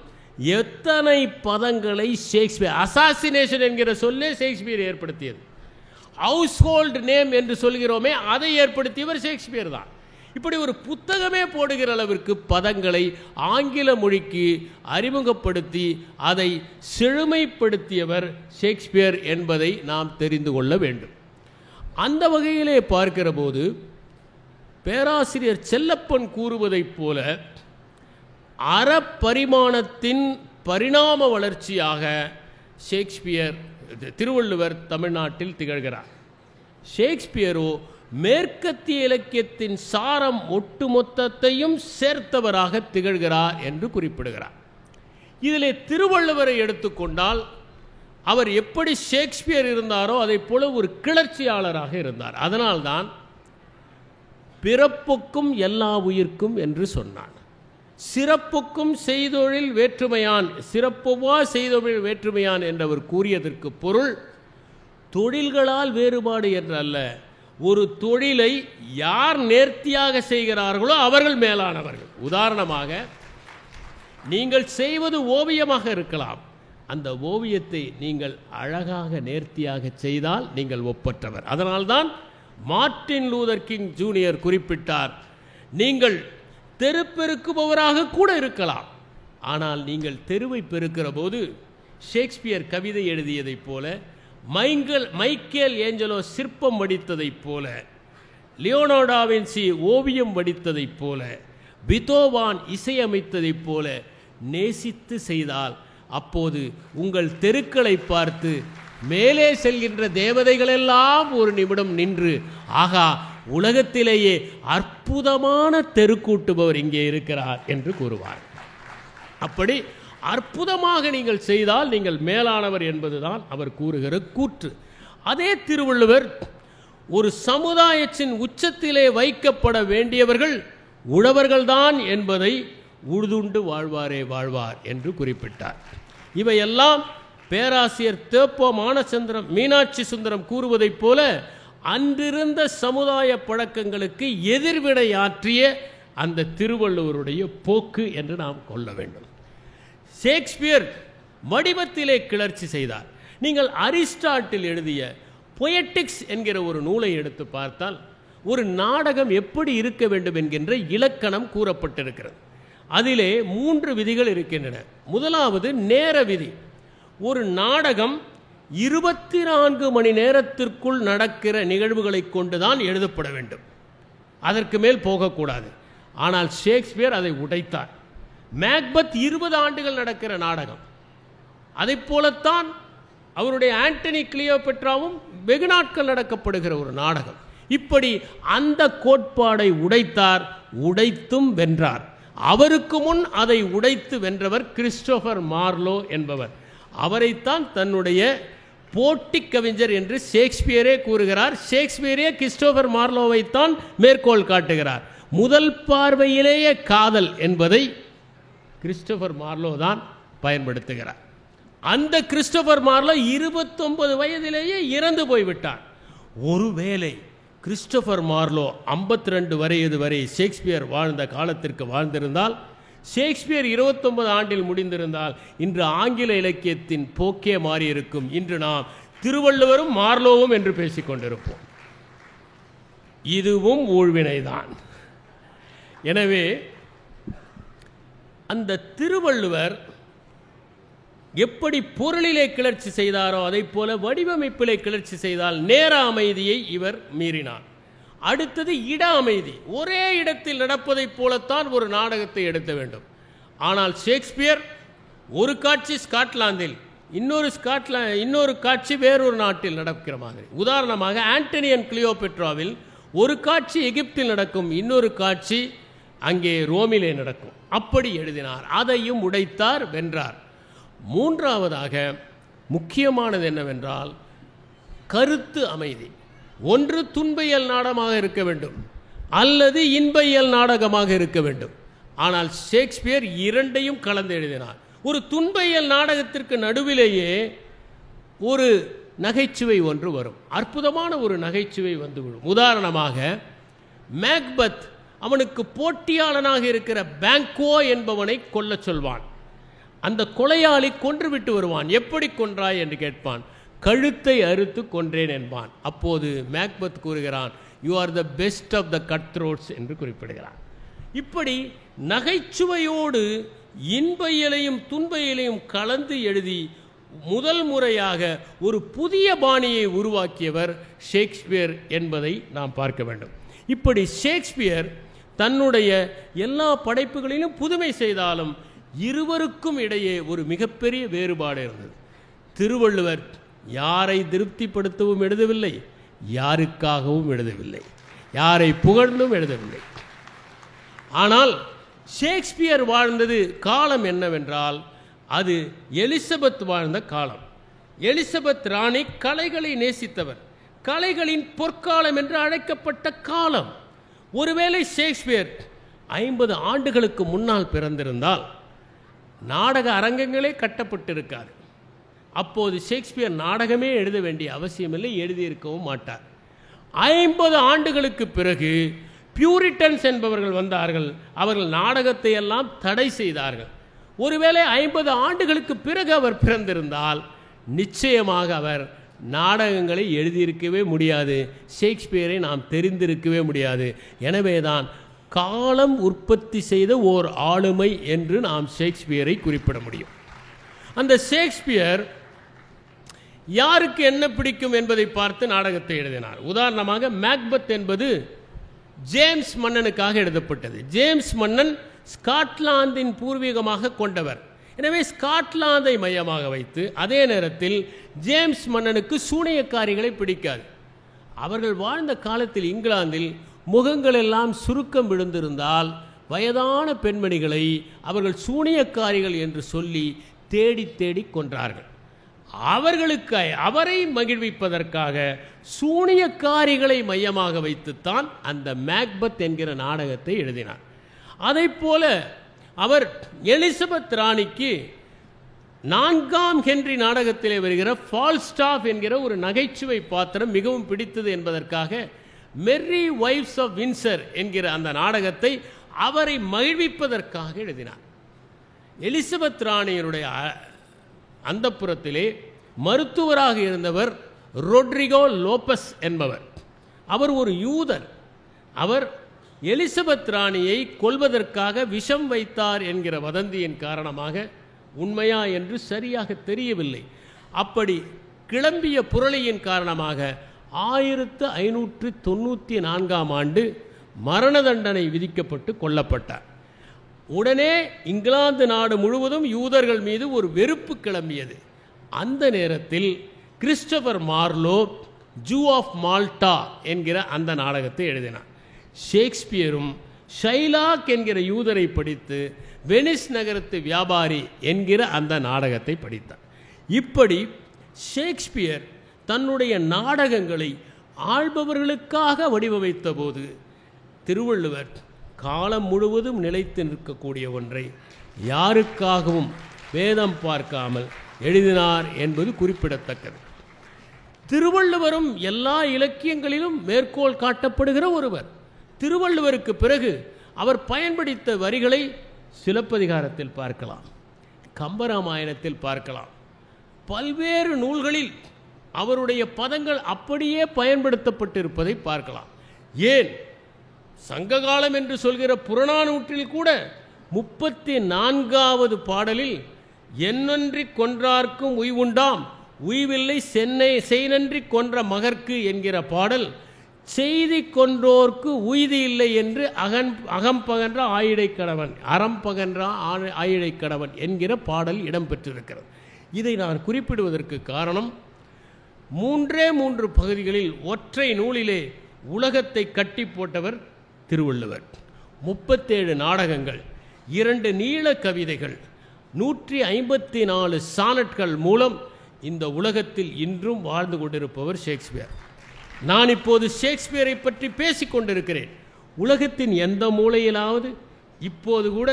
எத்தனை பதங்களை ஷேக்ஸ்பியர், அசாசினேஷன் என்கிற சொல்லே ஷேக்ஸ்பியர் ஏற்படுத்தியது. ஹவுஸ் ஹோல்டு நேம் என்று சொல்கிறோமே, அதை ஏற்படுத்தியவர் ஷேக்ஸ்பியர் தான். இப்படி ஒரு புத்தகமே போடுகிற அளவிற்கு பதங்களை ஆங்கில மொழிக்கு அறிமுகப்படுத்தி அதை செழுமைப்படுத்தியவர் ஷேக்ஸ்பியர் என்பதை நாம் தெரிந்து கொள்ள வேண்டும். அந்த வகையிலே பார்க்கிற போது பேராசிரியர் செல்லப்பன் கூறுவதைப் போல அறப்பரிமாணத்தின் பரிணாம வளர்ச்சியாக ஷேக்ஸ்பியர், திருவள்ளுவர் தமிழ்நாட்டில் திகழ்கிறார். ஷேக்ஸ்பியரோ மேற்கத்திய இலக்கியத்தின் சாரம் ஒட்டுமொத்தத்தையும் சேர்த்தவராக திகழ்கிறார் என்று குறிப்பிடுகிறார். இதிலே திருவள்ளுவரை எடுத்துக்கொண்டால் அவர் எப்படி ஷேக்ஸ்பியர் இருந்தாரோ அதை போல ஒரு கிளர்ச்சியாளராக இருந்தார். அதனால்தான் பிறப்புக்கும் எல்லா உயிர்க்கும் என்று சொன்னான். சிறப்புக்கும் செய்தொழில் வேற்றுமையான், சிறப்புவா செய்தொழில் வேற்றுமையான் என்றவர் கூறியதற்கு பொருள் தொழில்களால் வேறுபாடு என்றல்ல, ஒரு தொழிலை யார் நேர்த்தியாக செய்கிறார்களோ அவர்கள் மேலானவர்கள். உதாரணமாக நீங்கள் செய்வது ஓவியமாக இருக்கலாம், அந்த ஓவியத்தை நீங்கள் அழகாக நேர்த்தியாக செய்தால் நீங்கள் ஒப்பற்றவர். அதனால்தான் மார்ட்டின் லூதர் கிங் ஜூனியர் குறிப்பிட்டார், நீங்கள் தெரு பெருக்குபவராக கூட இருக்கலாம், ஆனால் நீங்கள் தெருவை பெருக்கிற போது ஷேக்ஸ்பியர் கவிதை எழுதியதைப் போல, மைக்கேல் ஏஞ்சலோ சிற்பம் வடித்ததைப் போல, லியோனார்டோ டா வின்சி ஓவியம் வடித்ததைப் போல, பித்தோவான் இசையமைத்ததைப் போல நேசித்து செய்தால் அப்போது உங்கள் தெருக்களை பார்த்து மேலே செல்கின்ற தேவதைகளெல்லாம் ஒரு நிமிடம் நின்று, ஆகா உலகத்திலேயே அற்புதமான தெருக்கூட்டுபவர் இங்கே இருக்கிறார் என்று கூறுவார். அப்படி அற்புதமாக நீங்கள் செய்தால் நீங்கள் மேலானவர் என்பதுதான் அவர் கூறுகிற கூற்று. அதே திருவள்ளுவர் ஒரு சமுதாயத்தின் உச்சத்திலே வைக்கப்பட வேண்டியவர்கள் உழவர்கள்தான் என்பதை உழுதுண்டு வாழ்வாரே வாழ்வார் என்று குறிப்பிட்டார். இவையெல்லாம் பேராசிரியர் தேப்போ மானச்சந்திரம் மீனாட்சி சுந்தரம் கூறுவதைப் போல அன்றிருந்த சமுதாய பழக்கங்களுக்கு எதிர்வினையாற்றிய அந்த திருவள்ளுவருடைய போக்கு என்று நாம் கொள்ள வேண்டும். ஷேக்ஸ்பியர் வடிவத்திலே கிளர்ச்சி செய்தார். நீங்கள் அரிஸ்டாட்டில் எழுதிய பொயட்டிக்ஸ் என்கிற ஒரு நூலை எடுத்து பார்த்தால் ஒரு நாடகம் எப்படி இருக்க வேண்டும் என்கின்ற இலக்கணம் கூறப்பட்டிருக்கிறது. அதிலே 3 விதிகள் இருக்கின்றன. முதலாவது நேர விதி. ஒரு நாடகம் 24 மணி நேரத்திற்குள் நடக்கிற நிகழ்வுகளை கொண்டுதான் எழுதப்பட வேண்டும், அதற்கு மேல் போகக்கூடாது. ஆனால் ஷேக்ஸ்பியர் அதை உடைத்தார். மேக்பத் 20 ஆண்டுகள் நடக்கிற நாடகம். அதை போலத்தான் அவருடைய ஆண்டனி கிளியோபெட்ராவும் வெகு நாட்கள் நடக்கப்படுகிற ஒரு நாடகம். இப்படி அந்த கோட்பாடை உடைத்தார், உடைத்தும் வென்றார். அவருக்கு முன் அதை உடைத்து வென்றவர் கிறிஸ்டோபர் மார்லோ என்பவர். அவரைத்தான் தன்னுடைய போட்டி கவிஞர் என்று ஷேக்ஸ்பியரே கூறுகிறார். ஷேக்ஸ்பியரே கிறிஸ்டோபர் மார்லோவைத்தான் மேற்கோள் காட்டுகிறார். முதல் பார்வையிலேயே காதல் என்பதை கிறிஸ்டோபர் மார்லோ தான் பயன்படுத்துகிறார். அந்த கிறிஸ்டோபர் மார்லோ 29 வயதிலேயே இறந்து போய்விட்டார். ஒருவேளை கிறிஸ்டோபர் மார்லோ 52 வயது வரை ஷேக்ஸ்பியர் வாழ்ந்த காலத்திற்கு வாழ்ந்திருந்தால், ஷேக்ஸ்பியர் 29 ஆண்டில் முடிந்திருந்தால், இன்று ஆங்கில இலக்கியத்தின் போக்கே மாறியிருக்கும். இன்று நாம் திருவள்ளுவரும் மார்லோவும் என்று பேசிக்கொண்டிருப்போம். இதுவும் ஊழ்வினைதான். எனவே அந்த திருவள்ளுவர் எப்படி பொருளிலே கிளர்ச்சி செய்தாரோ அதை போல வடிவமைப்பிலே கிளர்ச்சி செய்தால் நேர அமைதியை இவர் மீறினார். அடுத்தது இட அமைதி. ஒரே இடத்தில் நடப்பதைப் போலத்தான் ஒரு நாடகத்தை எடுத்த வேண்டும். ஆனால் ஷேக்ஸ்பியர் ஒரு காட்சி ஸ்காட்லாந்தில், இன்னொரு காட்சி வேறொரு நாட்டில் நடக்கிற மாதிரி. உதாரணமாக ஆண்டனி அண்ட் கிளியோபெட்ராவில் ஒரு காட்சி எகிப்தில் நடக்கும், இன்னொரு காட்சி அங்கே ரோமிலே நடக்கும். அப்படி எழுதினார். அதையும் உடைத்தார், வென்றார். மூன்றாவதாக முக்கியமானது என்னவென்றால் கருத்து அமைதி. ஒன்று துன்பையல் நாடகமாக இருக்க வேண்டும் அல்லது இன்பையல் நாடகமாக இருக்க வேண்டும். ஆனால் ஷேக்ஸ்பியர் இரண்டையும் கலந்து எழுதினார். ஒரு துன்பையல் நாடகத்திற்கு நடுவிலேயே ஒரு நகைச்சுவை ஒன்று வரும். அற்புதமான ஒரு நகைச்சுவை வந்துவிடும். உதாரணமாக மேக்பத் அவனுக்கு போட்டியாளனாக இருக்கிற பேங்கோ என்பவனை கொல்ல சொல்வான். அந்த கொலையாளி கொன்றுவிட்டு வருவான். எப்படி கொன்றாய் என்று கேட்பான். கழுத்தை அறுத்து கொன்றேன் என்பான். அப்போது மேக்பத் கூறுகிறான், you are the best of the cut throats என்று குறிப்பிடுகிறான். இப்படி நகைச்சுவையோடு இன்பையிலையும் துன்பையிலையும் கலந்து எழுதி முதல் முறையாக ஒரு புதிய பாணியை உருவாக்கியவர் ஷேக்ஸ்பியர் என்பதை நாம் பார்க்க வேண்டும். இப்படி ஷேக்ஸ்பியர் தன்னுடைய எல்லா படைப்புகளிலும் புதுமை செய்தாலும் இருவருக்கும் இடையே ஒரு மிகப்பெரிய வேறுபாடு இருந்தது. திருவள்ளுவர் யாரை திருப்திப்படுத்தவும் எழுதவில்லை, யாருக்காகவும் எழுதவில்லை, யாரை புகழ்ந்தும் எழுதவில்லை. ஆனால் ஷேக்ஸ்பியர் வாழ்ந்தது காலம் என்னவென்றால் அது எலிசபெத் வாழ்ந்த காலம். எலிசபெத் ராணி கலைகளை நேசித்தவர். கலைகளின் பொற்காலம் என்று அழைக்கப்பட்ட காலம். ஒருவேளை ஷேக்ஸ்பியர் 50 ஆண்டுகளுக்கு முன்னால் பிறந்திருந்தால் நாடக அரங்கங்களே கட்டப்பட்டிருக்காது. அப்போது ஷேக்ஸ்பியர் நாடகமே எழுத வேண்டிய அவசியமில்லை, எழுதியிருக்கவும் மாட்டார். 50 ஆண்டுகளுக்கு பிறகு பியூரிட்டன்ஸ் என்பவர்கள் வந்தார்கள். அவர்கள் நாடகத்தை எல்லாம் தடை செய்தார்கள். ஒருவேளை 50 ஆண்டுகளுக்கு பிறகு அவர் பிறந்திருந்தால் நிச்சயமாக அவர் நாடகங்களை எழுதியிருக்கவே முடியாது, ஷேக்ஸ்பியரை நாம் தெரிந்திருக்கவே முடியாது. எனவேதான் காலம் உற்பத்தி செய்த ஓர் ஆளுமை என்று நாம் ஷேக்ஸ்பியரை குறிப்பிட முடியும். அந்த ஷேக்ஸ்பியர் யாருக்கு என்ன பிடிக்கும் என்பதை பார்த்து நாடகத்தை எழுதினார். உதாரணமாக மேக்பத் என்பது ஜேம்ஸ் மன்னனுக்காக எழுதப்பட்டது. ஜேம்ஸ் மன்னன் ஸ்காட்லாந்தின் பூர்வீகமாக கொண்டவர். எனவே ஸ்காட்லாந்தை மையமாக வைத்து, அதே நேரத்தில் ஜேம்ஸ் மன்னனுக்கு சூனியக்காரிகளை பிடிக்காது. அவர்கள் வாழ்ந்த காலத்தில் இங்கிலாந்தில் முகங்கள் எல்லாம் சுருக்கம் விழுந்திருந்தால் வயதான பெண்மணிகளை அவர்கள் சூனியக்காரிகள் என்று சொல்லி தேடி தேடி கொன்றார்கள். அவரை மகிழ்விப்பதற்காக சூனியக்காரிகளை மையமாக வைத்துத்தான் அந்த மேக்பத் என்கிற நாடகத்தை எழுதினார். அதைப்போல அவர் எலிசபெத் ராணிக்கு 4ஆம் ஹென்றி நாடகத்திலே வருகிற ஃபால்ஸ்டாஃப் என்கிற ஒரு நகைச்சுவை பாத்திரம் மிகவும் பிடித்தது என்பதற்காக மெர்ரி வைஃப்ஸ் ஆஃப் வின்சர் என்கிற அந்த நாடகத்தை அவரை மகிழ்விப்பதற்காக எழுதினார். எலிசபெத் ராணியருடைய அந்தப்புறத்திலே மருத்துவராக இருந்தவர் ரொட்ரிகோ லோபஸ் என்பவர். அவர் ஒரு யூதர். அவர் எலிசபெத் ராணியை கொல்வதற்காக விஷம் வைத்தார் என்கிற வதந்தியின் காரணமாக, உண்மையா என்று சரியாக தெரியவில்லை, அப்படி கிளம்பிய புரளியின் காரணமாக 1594ஆம் ஆண்டு மரண தண்டனை விதிக்கப்பட்டு கொல்லப்பட்டார். உடனே இங்கிலாந்து நாடு முழுவதும் யூதர்கள் மீது ஒரு வெறுப்பு கிளம்பியது. அந்த நேரத்தில் Christopher Marlowe Jew of Malta என்கிற அந்த நாடகத்தை எழுதினார். ஷேக்ஸ்பியரும் ஷைலாக் என்கிற யூதரை படித்து வெனிஸ் நகரத்து வியாபாரி என்கிற அந்த நாடகத்தை படித்தார். இப்படி ஷேக்ஸ்பியர் தன்னுடைய நாடகங்களை ஆள்பவர்களுக்காக வடிவமைத்த போது, திருவள்ளுவர் காலம் முழுவதும் நிலைத்து நிற்கக்கூடிய ஒன்றை யாருக்காகவும் வேதம் பார்க்காமல் எழுதினார் என்பது குறிப்பிடத்தக்கது. திருவள்ளுவரும் எல்லா இலக்கியங்களிலும் மேற்கோள் காட்டப்படுகிற ஒருவர். திருவள்ளுவருக்கு பிறகு அவர் பயன்படுத்த வரிகளை சிலப்பதிகாரத்தில் பார்க்கலாம், கம்பராமாயணத்தில் பார்க்கலாம், பல்வேறு நூல்களில் அவருடைய பதங்கள் அப்படியே பயன்படுத்தப்பட்டிருப்பதை பார்க்கலாம். ஏன் சங்ககாலம் என்று சொல்கிற புறநானூற்றில் கூட 34வது பாடலில் என்னன்றி கொன்றார்க்கும் உய்வுண்டாம் உய்வில்லை செய்நன்றி கொன்ற மகற்கு என்கிற பாடல் செய்தி கொன்றோர்க்கு உய்தி இல்லை என்று அகம்பகன்ற ஆயிடை கடவன் அறம்பகன்ற ஆயிடை கடவன் என்கிற பாடல் இடம்பெற்றிருக்கிறது. இதை நான் குறிப்பிடுவதற்கு காரணம், 3 பகுதிகளில் ஒற்றை நூலிலே உலகத்தை கட்டி போட்டவர் திருவள்ளுவர். 37 நாடகங்கள், 2 நீள கவிதைகள், 154 சானட்கள் மூலம் இந்த உலகத்தில் இன்றும் வாழ்ந்து கொண்டிருப்பவர் ஷேக்ஸ்பியர். நான் இப்போது ஷேக்ஸ்பியரை பற்றி பேசிக் கொண்டிருக்கிறேன். உலகத்தின் எந்த மூலையிலாவது இப்போது கூட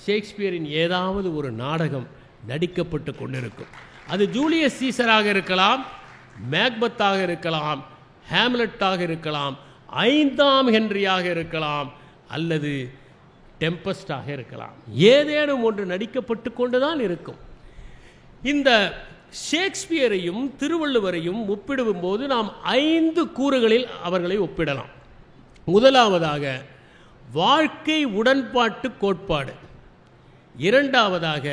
ஷேக்ஸ்பியரின் ஏதாவது ஒரு நாடகம் நடிக்கப்பட்டு கொண்டிருக்கும். அது ஜூலியஸ் சீசராக இருக்கலாம், மேக்பத்தாக இருக்கலாம், ஹேம்லெட்டாக இருக்கலாம், 5ஆம் ஹென்ரியாக இருக்கலாம், அல்லது டெம்பஸ்டாக இருக்கலாம். ஏதேனும் ஒன்று நடிக்கப்பட்டு கொண்டுதான் இருக்கும். இந்த ஷேக்ஸ்பியரையும் திருவள்ளுவரையும் ஒப்பிடும்போது நாம் 5 கூறுகளில் அவர்களை ஒப்பிடலாம். முதலாவதாக வாழ்க்கை உடன்பாட்டு கோட்பாடு, 2வதாக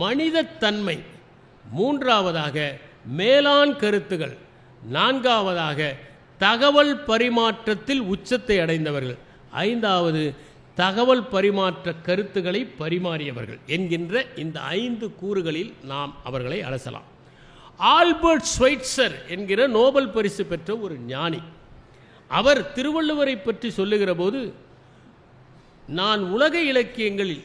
மனிதத்தன்மை, 3வதாக மேலாண் கருத்துகள், 4வதாக தகவல் பரிமாற்றத்தில் உச்சத்தை அடைந்தவர்கள், 5வது தகவல் பரிமாற்ற கருத்துக்களை பரிமாறியவர்கள் என்கின்ற இந்த 5 கூறுகளில் நாம் அவர்களை அலசலாம். ஆல்பர்ட் ஸ்வைட்சர் என்கிற நோபல் பரிசு பெற்ற ஒரு ஞானி, அவர் திருவள்ளுவரை பற்றி சொல்லுகிற போது, நான் உலக இலக்கியங்களில்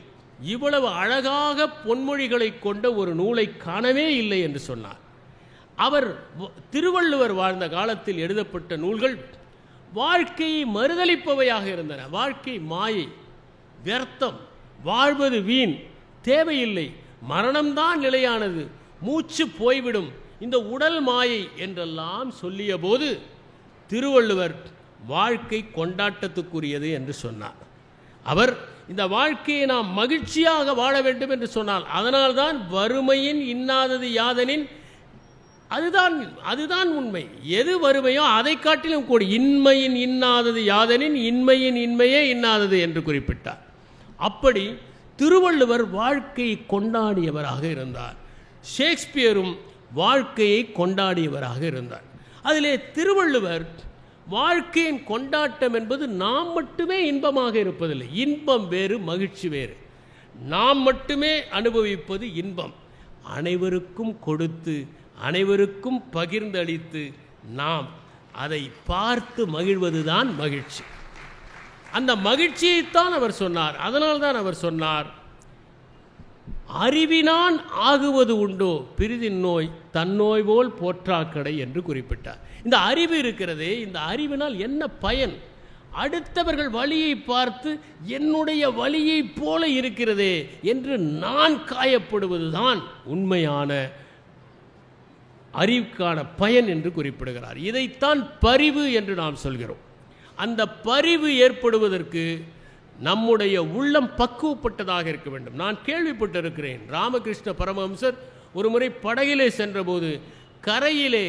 இவ்வளவு அழகாக பொன்மொழிகளை கொண்ட ஒரு நூலை காணவே இல்லை என்று சொன்னார். அவர் திருவள்ளுவர் வாழ்ந்த காலத்தில் எழுதப்பட்ட நூல்கள் வாழ்க்கையை மறுதலிப்பவையாக இருந்தன. வாழ்க்கை மாயை, வியர்த்தம், வாழ்வது வீண், தேவையில்லை, மரணம்தான் நிலையானது, மூச்சு போய்விடும், இந்த உடல் மாயை என்றெல்லாம் சொல்லிய போது திருவள்ளுவர் வாழ்க்கை கொண்டாட்டத்துக்குரியது என்று சொன்னார். அவர் இந்த வாழ்க்கையை நாம் மகிழ்ச்சியாக வாழ வேண்டும் என்று சொன்னால், அதனால்தான் வறுமையின் இன்னாதது யாதனின், அதுதான் உண்மை. எது வறுமையோ அதை காட்டிலும் கூட இன்மையின் இன்னாதது யாதனின் இன்மையின் இன்மையே இன்னாதது என்று குறிப்பிட்டார். அப்படி திருவள்ளுவர் வாழ்க்கையை கொண்டாடியவராக இருந்தார். ஷேக்ஸ்பியரும் வாழ்க்கையை கொண்டாடியவராக இருந்தார். அதிலே திருவள்ளுவர் வாழ்க்கையின் கொண்டாட்டம் என்பது நாம் மட்டுமே இன்பமாக இருப்பதில்லை. இன்பம் வேறு, மகிழ்ச்சி வேறு. நாம் மட்டுமே அனுபவிப்பது இன்பம். அனைவருக்கும் கொடுத்து அனைவருக்கும் பகிர்ந்தளித்து நாம் அதை பார்த்து மகிழ்வதுதான் மகிழ்ச்சி. அந்த மகிழ்ச்சியைத்தான் அவர் சொன்னார். அதனால்தான் அவர் சொன்னார், அறிவினான் ஆகுவது உண்டோ பிரிதின் நோய் தன்னோய் போல் போற்றாக்கடை என்று குறிப்பிட்டார். இந்த அறிவு இருக்கிறதே, இந்த அறிவினால் என்ன பயன்? அடுத்தவர்கள் வழியை பார்த்து என்னுடைய வழியை போல இருக்கிறதே என்று நான் காயப்படுவதுதான் உண்மையான அறிவுக்கான பயன் என்று குறிப்பிடுகிறார். இதைத்தான் பரிவு என்று நாம் சொல்கிறோம். அந்த பரிவு ஏற்படுவதற்கு நம்முடைய உள்ளம் பக்குவப்பட்டதாக இருக்க வேண்டும். நான் கேள்விப்பட்டிருக்கிறேன், ராமகிருஷ்ண பரமஹம்சர் ஒரு முறை படகிலே சென்றபோது கரையிலே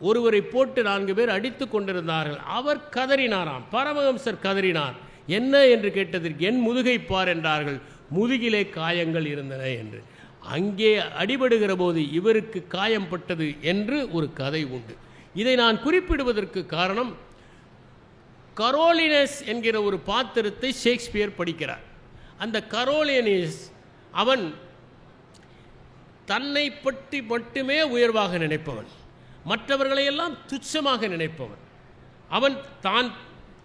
ஒருவரை போட்டு 4 பேர் அடித்து கொண்டிருந்தார்கள். அவர் கதறினாராம். பரமஹம்சர் கதறினார். என்ன என்று கேட்டதற்கு, என் முதுகை பார் என்றார்கள். முதுகிலே காயங்கள் இருந்தன என்று. அங்கே அடிபடுகிற போது இவருக்கு காயம் பட்டது என்று ஒரு கதை உண்டு. இதை நான் குறிப்பிடுவதற்கு காரணம், கரோலினஸ் என்கிற ஒரு பாத்திரத்தை ஷேக்ஸ்பியர் படிக்கிறார். அந்த கரோலினஸ் அவன் தன்னை பற்றி மட்டுமே உயர்வாக நினைப்பவன், மற்றவர்களையெல்லாம் துச்சமாக நினைப்பவன். அவன்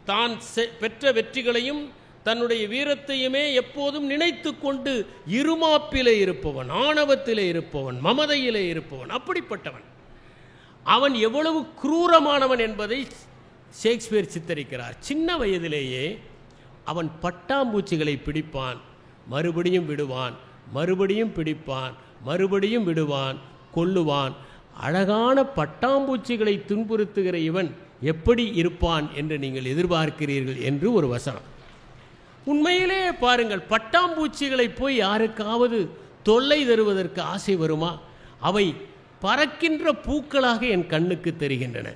தான் பெற்ற வெற்றிகளையும் தன்னுடைய வீரத்தையுமே எப்போதும் நினைத்து கொண்டு இருமாப்பிலே இருப்பவன், ஆணவத்திலே இருப்பவன், மமதையிலே இருப்பவன், அப்படிப்பட்டவன். அவன் எவ்வளவு குரூரமானவன் என்பதை ஷேக்ஸ்பியர் சித்தரிக்கிறார். சின்ன வயதிலேயே அவன் பட்டாம்பூச்சிகளை பிடிப்பான், மறுபடியும் விடுவான், மறுபடியும் பிடிப்பான், மறுபடியும் விடுவான், கொல்லுவான். அழகான பட்டாம்பூச்சிகளை துன்புறுத்துகிற இவன் எப்படி இருப்பான் என்று நீங்கள் எதிர்பார்க்கிறீர்கள் என்று ஒரு வசனம். உண்மையிலே பாருங்கள், பட்டாம்பூச்சிகளை போய் யாருக்காவது தொல்லை தருவதற்கு ஆசை வருமா? அவை பறக்கின்ற பூக்களாக என் கண்ணுக்கு தெரிகின்றன.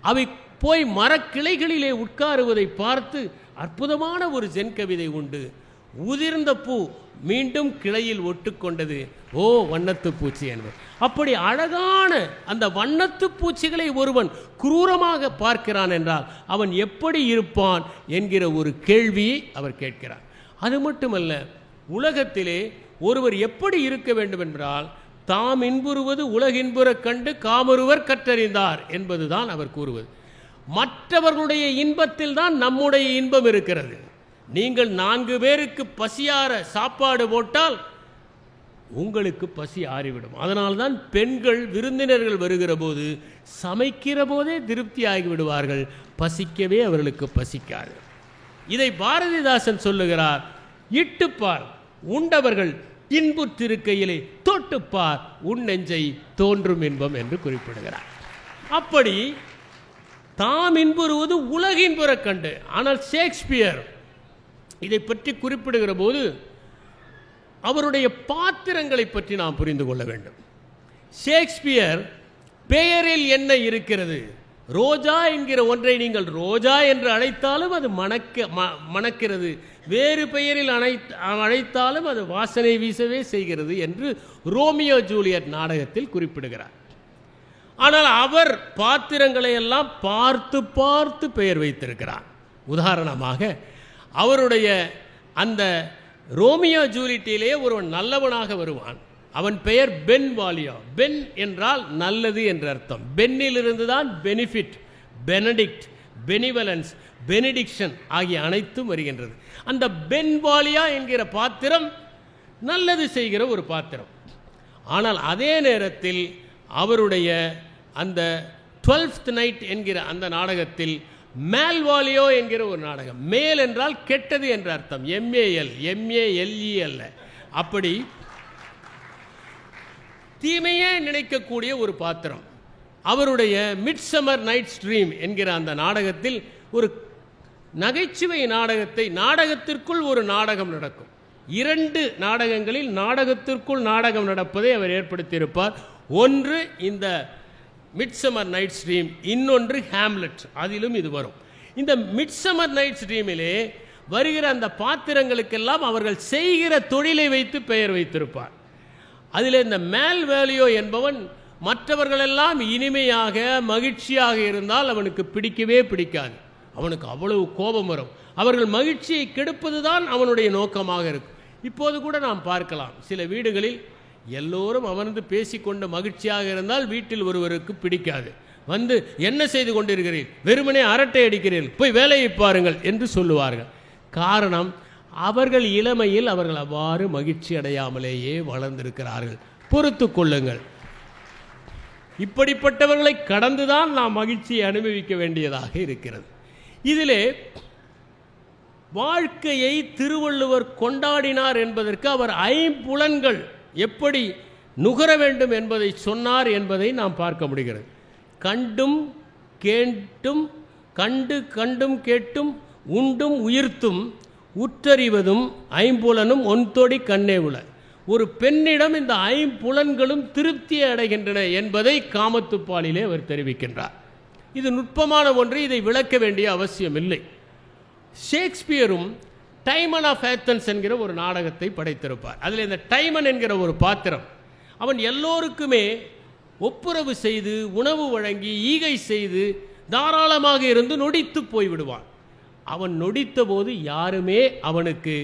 அவை போய் மரக்கிளைகளிலே உட்காருவதை பார்த்து அற்புதமான ஒரு ஜென் கவிதை உண்டு. உதிர்ந்த பூ மீண்டும் கிளையில் ஒட்டுக்கொண்டது, ஓ வண்ணத்து பூச்சி என்பது. அப்படி அழகான அந்த வண்ணத்து பூச்சிகளை ஒருவன் குரூரமாக பார்க்கிறான் என்றால் அவன் எப்படி இருப்பான் என்கிற ஒரு கேள்வியை அவர் கேட்கிறார். அது மட்டுமல்ல, உலகத்திலே ஒருவர் எப்படி இருக்க வேண்டும் என்றால், தாம் இன்புறுவது உலகின்புறக் கண்டு காமொருவர் கற்றறிந்தார் என்பதுதான் அவர் கூறுவது. மற்றவர்களுடைய இன்பத்தில் தான் நம்முடைய இன்பம் இருக்கிறது. நீங்கள் 4 பேருக்கு பசியார சாப்பாடு போட்டால் உங்களுக்கு பசி ஆறிவிடும். அதனால்தான் பெண்கள் விருந்தினர்கள் வருகிற போது சமைக்கிற போதே திருப்தி ஆகிவிடுவார்கள், பசிக்கவே அவர்களுக்கு பசிக்காது. இதை பாரதிதாசன் சொல்லுகிறார், இட்டுப்பார் உண்டவர்கள் இன்புற்றிருக்கையிலே தொட்டுப்பார் உன் நெஞ்சை தோன்றும் இன்பம் என்று குறிப்பிடுகிறார். அப்படி தாம் இன்புறுவது உலகின்புறக் கண்டு. ஆனால் ஷேக்ஸ்பியர் இதை பற்றி குறிப்பிடுகிற போது அவருடைய பாத்திரங்களை பற்றி நாம் புரிந்து கொள்ள வேண்டும். ஷேக்ஸ்பியர் பெயரில் என்ன இருக்கிறது? ரோஜா என்கிற ஒன்றை நீங்கள் ரோஜா என்று அழைத்தாலும் அது மணக்கிறது, வேறு பெயரில் அழைத்தாலும் அது வாசனை வீசவே செய்கிறது என்று ரோமியோ ஜூலியட் நாடகத்தில் குறிப்பிடுகிறார். ஆனால் அவர் பாத்திரங்களை எல்லாம் பார்த்து பார்த்து பெயர் வைத்திருக்கிறார். உதாரணமாக, அவருடைய அந்த ரோமியோ ஜூலியட்டிலே ஒருவன் நல்லவனாக வருவான். அவன் பெயர் பென் வாலியோ. பென் என்றால் நல்லது என்று அர்த்தம். பென்னிலிருந்து தான் பெனிஃபிட், பெனடிக்ட், பெனிவலன்ஸ், பெனிடிக்ஷன் ஆகிய அனைத்தும் வருகின்றது. அந்த பென் வாலியா என்கிற பாத்திரம் நல்லது செய்கிற ஒரு பாத்திரம். ஆனால் அதே நேரத்தில் அவருடைய அந்த 12th நைட் என்கிற அந்த நாடகத்தில் மேல்வாலியோ என்கிற ஒரு நாடகம். மேல் என்றால் கெட்டது என்ற அர்த்தம், MALE அல்ல. அப்படி தீமையே நினைக்கக்கூடிய ஒரு பாத்திரம். அவருடைய மிட்சமர் நைட்ஸ் ட்ரீம் என்கிற அந்த நாடகத்தில் ஒரு நகைச்சுவை நாடகத்திற்குள் ஒரு நாடகம் நடக்கும். 2 நாடகங்களில் நாடகத்திற்குள் நாடகம் நடப்பதை அவர் ஏற்படுத்தியிருப்பார். ஒன்று இந்த மிட்சமர் நைட்ஸ் ட்ரீம், இன்னொன்று ஹேம்லெட். அதிலும் இது வரும். இந்த மிட்சமர் நைட்ஸ் ட்ரீமிலே வருகிற அந்த பாத்திரங்களுக்கெல்லாம் அவர்கள் செய்கிற தொழிலை வைத்து பெயர் வைத்திருப்பார். அதில் இந்த மேல்வேலியோ என்பவன் மற்றவர்களெல்லாம் இனிமையாக மகிழ்ச்சியாக இருந்தால் அவனுக்கு பிடிக்கவே பிடிக்காது. அவனுக்கு அவ்வளவு கோபம் வரும். அவர்கள் மகிழ்ச்சியை கெடுப்பது தான் அவனுடைய நோக்கமாக இருக்கும். இப்போது கூட நாம் பார்க்கலாம், சில வீடுகளில் எல்லோரும் அமர்ந்து பேசிக்கொண்டு மகிழ்ச்சியாக இருந்தால் வீட்டில் ஒருவருக்கு பிடிக்காது. வந்து என்ன செய்து கொண்டிருக்கிறீர்கள், வெறுமனே அரட்டை அடிக்கிறீர்கள், போய் வேலையை பாருங்கள் என்று சொல்லுவார்கள். காரணம், அவர்கள் இளமையில் அவர்கள் அவ்வாறு மகிழ்ச்சி அடையாமலேயே வளர்ந்திருக்கிறார்கள். பொறுத்து கொள்ளுங்கள். இப்படிப்பட்டவர்களை கடந்துதான் நாம் மகிழ்ச்சியை அனுபவிக்க வேண்டியதாக இருக்கிறது. இதிலே வாழ்க்கையை திருவள்ளுவர் கொண்டாடினார் என்பதற்கு அவர் ஐம்புலன்கள் எப்படி நுகர வேண்டும் என்பதை சொன்னார் என்பதை நாம் பார்க்க முடிகிறது. கண்டும் கேட்டும், கண்டும் கேட்டும், உண்டும் உயிர்த்தும், உற்றறிவதும் ஐம்புலனும் ஒன்தொடி கண்ணே உள. ஒரு பெண்ணிடம் இந்த ஐம்புலன்களும் திருப்தியை அடைகின்றன என்பதை காமத்துப்பாலிலே அவர் தெரிவிக்கின்றார். இது நுட்பமான ஒன்று, இதை விளக்க வேண்டிய அவசியம் இல்லை. ஷேக்ஸ்பியரும் டைமன் ஆஃப் ஏத்தன்ஸ் என்கிற ஒரு நாடகத்தை படைத்திருப்பார். அதில் இந்த டைமன் என்கிற ஒரு பாத்திரம், அவன் எல்லோருக்குமே ஒப்புரவு செய்து, உணவு வழங்கி, ஈகை செய்து, தாராளமாக இருந்து நொடித்து போய்விடுவான். அவன் நொடித்த போது யாருமே அவனுக்கு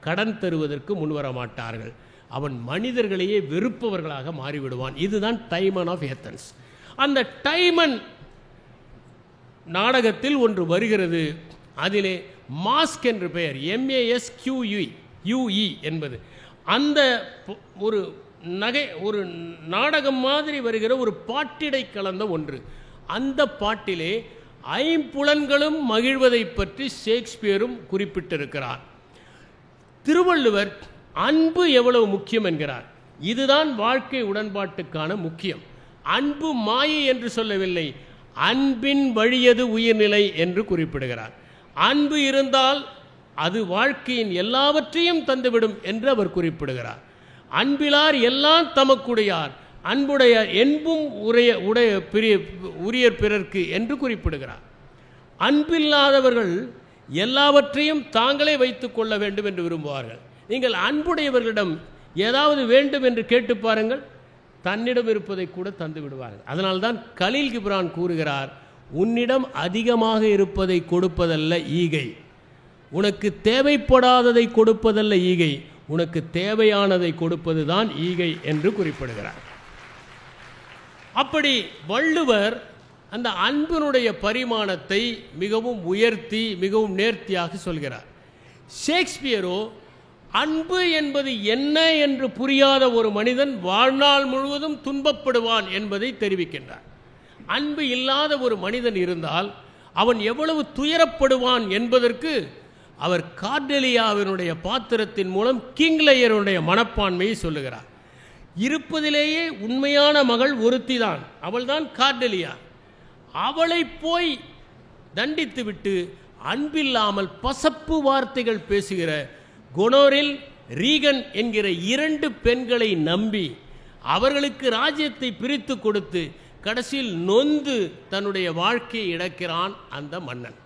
கடன் தருவதற்கு முன்வர மாட்டார்கள். அவன் மனிதர்களையே வெறுப்பவர்களாக மாறிவிடுவான். இதுதான் டைமன் ஆஃப் ஏத்தன்ஸ். அந்த டைமன் நாடகத்தில் ஒன்று வருகிறது. அதிலே மாஸ்க் என்று பெயர், MASQUE என்பது, அந்த ஒரு நாடகம் மாதிரி வருகிற ஒரு பாட்டிடை கலந்த ஒன்று. அந்த பாட்டிலே ஐம்புலன்களும் மகிழ்வதை பற்றி ஷேக்ஸ்பியரும் குறிப்பிட்டிருக்கிறார். திருவள்ளுவர் அன்பு எவ்வளவு முக்கியம் என்கிறார். இதுதான் வாழ்க்கை உடன்பாட்டுக்கான முக்கியம். அன்பு மாயை என்று சொல்லவில்லை, அன்பின் வழியது உயிர்நிலை என்று குறிப்பிடுகிறார். அன்பு இருந்தால் அது வாழ்க்கையின் எல்லாவற்றையும் தந்துவிடும் என்று அவர் குறிப்பிடுகிறார். அன்பிலார் எல்லாம் தமக்குடையார், அன்புடையார் என்பும் உரியர் பிறர்க்கு என்று குறிப்பிடுகிறார். அன்பில்லாதவர்கள் எல்லாவற்றையும் தாங்களே வைத்துக் கொள்ள வேண்டும் என்று விரும்புவார்கள். நீங்கள் அன்புடையவர்களிடம் ஏதாவது வேண்டும் என்று கேட்டு பாருங்கள், தன்னிடம் இருப்பதை கூட தந்து விடுவார்கள். அதனால்தான் கலீல் கிப்ரான் கூறுகிறார், உன்னிடம் அதிகமாக இருப்பதை கொடுப்பதல்ல ஈகை, உனக்கு தேவைப்படாததை கொடுப்பதல்ல ஈகை, உனக்கு தேவையானதை கொடுப்பதுதான் ஈகை என்று குறிப்பிடுகிறார். அப்படி வள்ளுவர் அந்த அன்பினுடைய பரிமாணத்தை மிகவும் உயர்த்தி மிகவும் நேர்த்தியாக சொல்கிறார். ஷேக்ஸ்பியரோ அன்பு என்பது என்ன என்று புரியாத ஒரு மனிதன் வாழ்நாள் முழுவதும் துன்பப்படுவான் என்பதை தெரிவிக்கின்றார். அன்பு இல்லாத ஒரு மனிதன் இருந்தால் அவன் எவ்வளவு துயரப்படுவான் என்பதற்கு அவர் கார்டெலியாவினுடைய பாத்திரத்தின் மூலம் கிங்லேயருடைய மனப்பான்மையை சொல்லுகிறார். இருப்பதிலேயே உண்மையான மகள் ஒருத்திதான், அவள்தான் கார்டெலியா. அவளை போய் தண்டித்துவிட்டு அன்பில்லாமல் பசப்பு வார்த்தைகள் பேசுகிற கொனோரில், ரீகன் என்கிற 2 பெண்களை நம்பி அவர்களுக்கு ராஜ்யத்தை பிரித்து கொடுத்து கடைசியில் நொந்து தன்னுடைய வாழ்க்கையை இழக்கிறான் அந்த மன்னன்.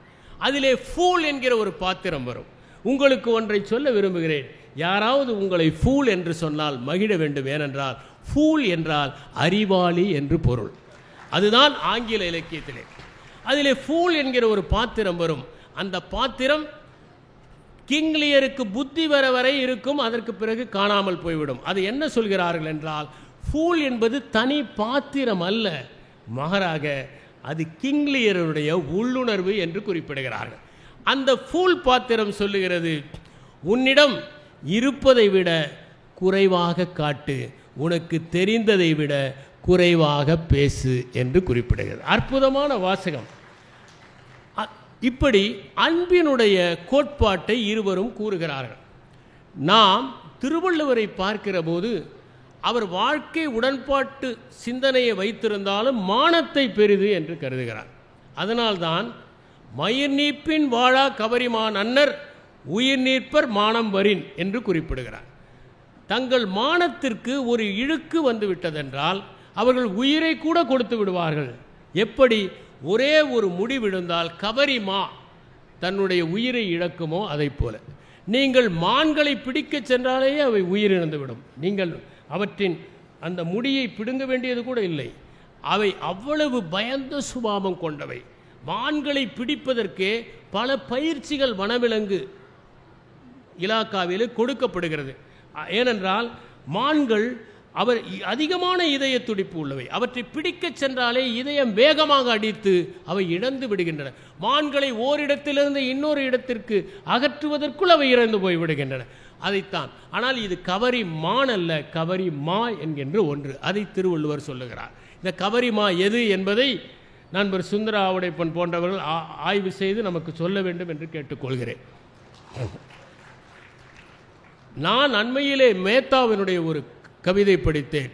அதிலே ஃபூல் என்கிற ஒரு பாத்திரம் வரும். உங்களுக்கு ஒன்றை சொல்ல விரும்புகிறேன், யாராவது உங்களை ஃபூல் என்று சொன்னால் மகிழ வேண்டும். ஏனென்றால் ஃபூல் என்றால் அறிவாளி என்று பொருள். அதுதான் ஆங்கில இலக்கியத்திலே. அதிலே ஃபூல் என்கிற ஒரு பாத்திரம் வரும். அந்த பாத்திரம் கிங்லியருக்கு புத்தி வர வரை இருக்கும், அதற்கு பிறகு காணாமல் போய்விடும். அது என்ன சொல்கிறார்கள் என்றால், ஃபூல் என்பது தனி பாத்திரம் அல்ல, மாறாக அது கிங்லியருடைய உள்ளுணர்வு என்று குறிப்பிடுகிறார்கள். அந்த ஃபூல் பாத்திரம் சொல்லுகிறது, உன்னிடம் இருப்பதை விட குறைவாக காட்டு, உனக்கு தெரிந்ததை விட குறைவாக பேசு என்று குறிப்பிடுகிறது. அற்புதமான வாசகம். இப்படி அன்பினுடைய கோட்பாட்டை இருவரும் கூறுகிறார்கள். நாம் திருவள்ளுவரை பார்க்கிற போது அவர் வாழ்க்கை உடன்பாட்டு சிந்தனையை வைத்திருந்தாலும் மானத்தை பெரிது என்று கருதுகிறார். அதனால்தான் மயிர் நீப்பின் வாழா கவரிமான் அன்னர் உயிர் நீப்பர் மானம் வரின் என்று குறிப்பிடுகிறார். தங்கள் மானத்திற்கு ஒரு இழுக்கு வந்து விட்டதென்றால் அவர்கள் உயிரை கூட கொடுத்து விடுவார்கள். எப்படி ஒரே ஒரு முடி விழுந்தால் கவரிமா தன்னுடைய உயிரை இழக்குமோ அதை போல நீங்கள் மான்களை பிடிக்க சென்றாலேயே அவை உயிரிழந்துவிடும். நீங்கள் அவற்றின் அந்த முடியை பிடுங்க வேண்டியது கூட இல்லை. அவை அவ்வளவு பயந்த சுபாவம் கொண்டவை. மான்களை பிடிப்பதற்கே பல பயிற்சிகள் வனவிலங்கு இலாக்காவில் கொடுக்கப்படுகிறது. ஏனென்றால் மான்கள் அவர் அதிகமான இதய துடிப்பு உள்ளவை. அவற்றை பிடிக்கச் சென்றாலே இதயம் வேகமாக அடித்து அவை இழந்து விடுகின்றன. மான்களை ஓரிடத்திலிருந்து இன்னொரு இடத்திற்கு அகற்றுவதற்குள் அவை இறந்து போய் விடுகின்றன. அதைத்தான். ஆனால் இது கவரி மான் அல்ல, கவரி மா என்கின்ற ஒன்று. அதை திருவள்ளுவர் சொல்லுகிறார். இந்த கவரி மா எது என்பதை நண்பர் சுந்தர ஆவுடைப்பன் போன்றவர்கள் ஆய்வு செய்து நமக்கு சொல்ல வேண்டும் என்று கேட்டுக்கொள்கிறேன். நான் அண்மையிலே மேத்தாவினுடைய ஒரு கவிதை படித்தேன்.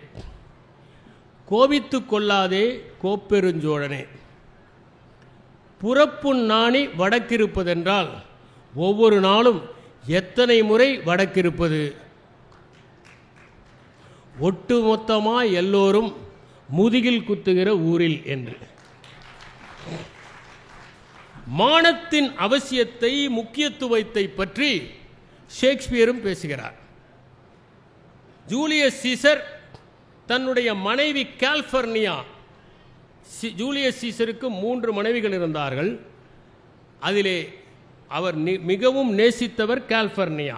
கோபித்து கொள்ளாதே கோப்பெருஞ்சோழனே, புறப்புண் நாணி வடக்கிருப்பதென்றால் ஒவ்வொரு நாளும் எத்தனை முறை வடக்கிருப்பது, ஒட்டுமொத்தமாய் எல்லோரும் முதுகில் குத்துகிற ஊரில் என்று. மானத்தின் அவசியத்தை, முக்கியத்துவத்தை பற்றி ஷேக்ஸ்பியரும் பேசுகிறார். ஜூலியஸ் சீசர் தன்னுடைய மனைவி காலிஃபர்னியா, ஜூலியஸ் சீசருக்கு 3 மனைவிகள் இருந்தார்கள். அதிலே அவர் மிகவும் நேசித்தவர் காலிஃபர்னியா.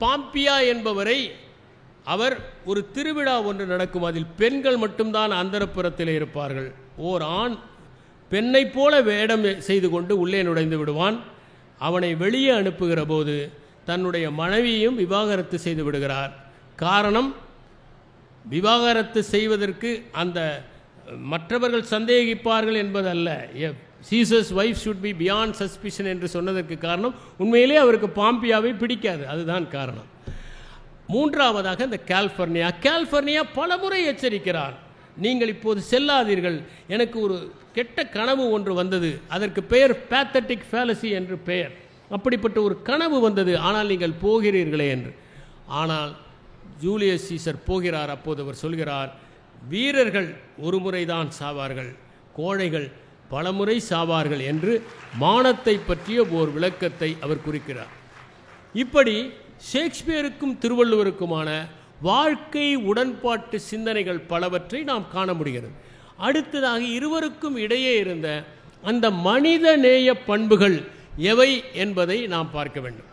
பாம்பியா என்பவரை அவர் ஒரு திருவிழா ஒன்று நடக்கும், அதில் பெண்கள் மட்டும்தான் அந்தரப்புறத்தில் இருப்பார்கள். ஓர் ஆண் பெண்ணை போல வேடம் செய்து கொண்டு உள்ளே நுழைந்து விடுவான். அவனை வெளியே அனுப்புகிற போது தன்னுடைய மனைவியையும் விவாகரத்து செய்து விடுகிறார். காரணம், விவாகரத்து செய்வதற்கு அந்த மற்றவர்கள் சந்தேகிப்பார்கள் என்பதல்ல. Scissors wife should be beyond suspicion என்று சொன்னதற்கு காரணம், உண்மையிலே அவருக்கு பாம்பியாவை பிடிக்காது, அதுதான் காரணம். 3ஆவதாக இந்த காலிஃபர்னியா பலமுறை எச்சரிக்கிறார். நீங்கள் இப்போது செல்லாதீர்கள், எனக்கு ஒரு கெட்ட கனவு ஒன்று வந்தது, அதற்கு பெயர் பேத்தட்டிக் ஃபேலசி என்று பெயர். அப்படிப்பட்ட ஒரு கனவு வந்தது, ஆனால் நீங்கள் போகிறீர்களே என்று. ஆனால் ஜூலியஸ் சீசர் போகிறார். அப்போது அவர் சொல்கிறார், வீரர்கள் ஒரு முறைதான் சாவார்கள், கோழைகள் பலமுறை சாவார்கள் என்று மானத்தை பற்றிய ஓர் விளக்கத்தை அவர் குறிக்கிறார். இப்படி ஷேக்ஸ்பியருக்கும் திருவள்ளுவருக்குமான வாழ்க்கை உடன்பாட்டு சிந்தனைகள் பலவற்றை நாம் காண முடிகிறது. அடுத்ததாக இருவருக்கும் இடையே இருந்த அந்த மனித நேய பண்புகள் எவை என்பதை நாம் பார்க்க வேண்டும்.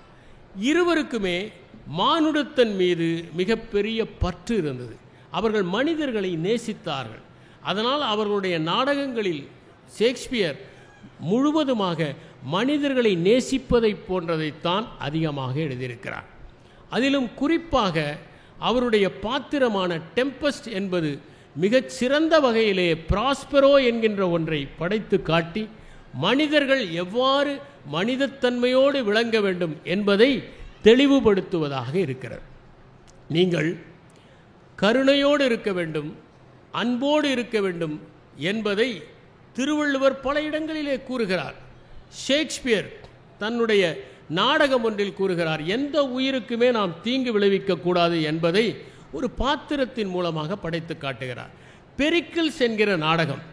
இருவருக்குமே மானுடத்தின் மீது மிகப்பெரிய பற்று இருந்தது. அவர்கள் மனிதர்களை நேசித்தார்கள். அதனால் அவர்களுடைய நாடகங்களில் ஷேக்ஸ்பியர் முழுவதுமாக மனிதர்களை நேசிப்பதை போன்றதைத்தான் அதிகமாக எழுதியிருக்கிறார். அதிலும் குறிப்பாக அவருடைய பாத்திரமான டெம்பஸ்ட் என்பது மிகச் சிறந்த வகையிலே பிராஸ்பெரோ என்கின்ற ஒன்றை படைத்து காட்டி மனிதர்கள் எவ்வாறு மனிதத்தன்மையோடு விளங்க வேண்டும் என்பதை தெளிவுபடுத்துவதாக இருக்கிறது. நீங்கள் கருணையோடு இருக்க வேண்டும், அன்போடு இருக்க வேண்டும் என்பதை திருவள்ளுவர் பல இடங்களிலே கூறுகிறார். ஷேக்ஸ்பியர் தன்னுடைய நாடகம் ஒன்றில் கூறுகிறார், எந்த உயிருக்குமே நாம் தீங்கு விளைவிக்கக்கூடாது என்பதை ஒரு பாத்திரத்தின் மூலமாக படைத்து காட்டுகிறார். பெரிக்கிள்ஸ் என்கிற நாடகம்,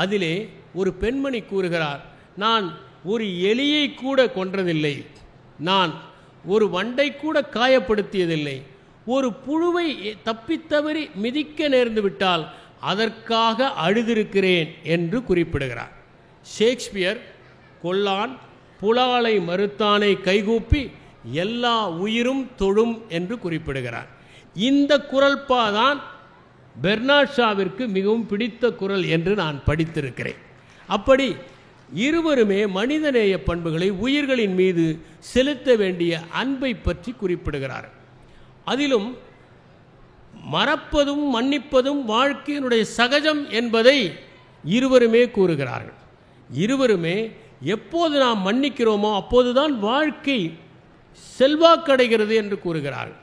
அதிலே ஒரு பெண்மணி கூறுகிறார், நான் ஒரு எலியை கூட கொன்றதில்லை, நான் ஒரு வண்டை கூட காயப்படுத்தியதில்லை, ஒரு புழுவை தப்பித்தவறி மிதிக்க நேர்ந்து விட்டால் அதற்காக அழுதிருக்கிறேன் என்று குறிப்பிடுகிறார். ஷேக்ஸ்பியர் கொல்லான் புலாலை மறுத்தானை கைகூப்பி எல்லா உயிரும் தொழும் என்று குறிப்பிடுகிறார். இந்த குரல்பாதான் பெர்னார்ட் ஷாவிற்கு மிகவும் பிடித்த குரல் என்று நான் படித்திருக்கிறேன். அப்படி இருவருமே மனிதநேய பண்புகளை, உயிர்களின் மீது செலுத்த வேண்டிய அன்பை பற்றி குறிப்பிடுகிறார். அதிலும் மறப்பதும் மன்னிப்பதும் வாழ்க்கையினுடைய சகஜம் என்பதை இருவருமே கூறுகிறார்கள். இருவருமே எப்போது நாம் மன்னிக்கிறோமோ அப்போதுதான் வாழ்க்கை செல்வாக்கடைகிறது என்று கூறுகிறார்கள்.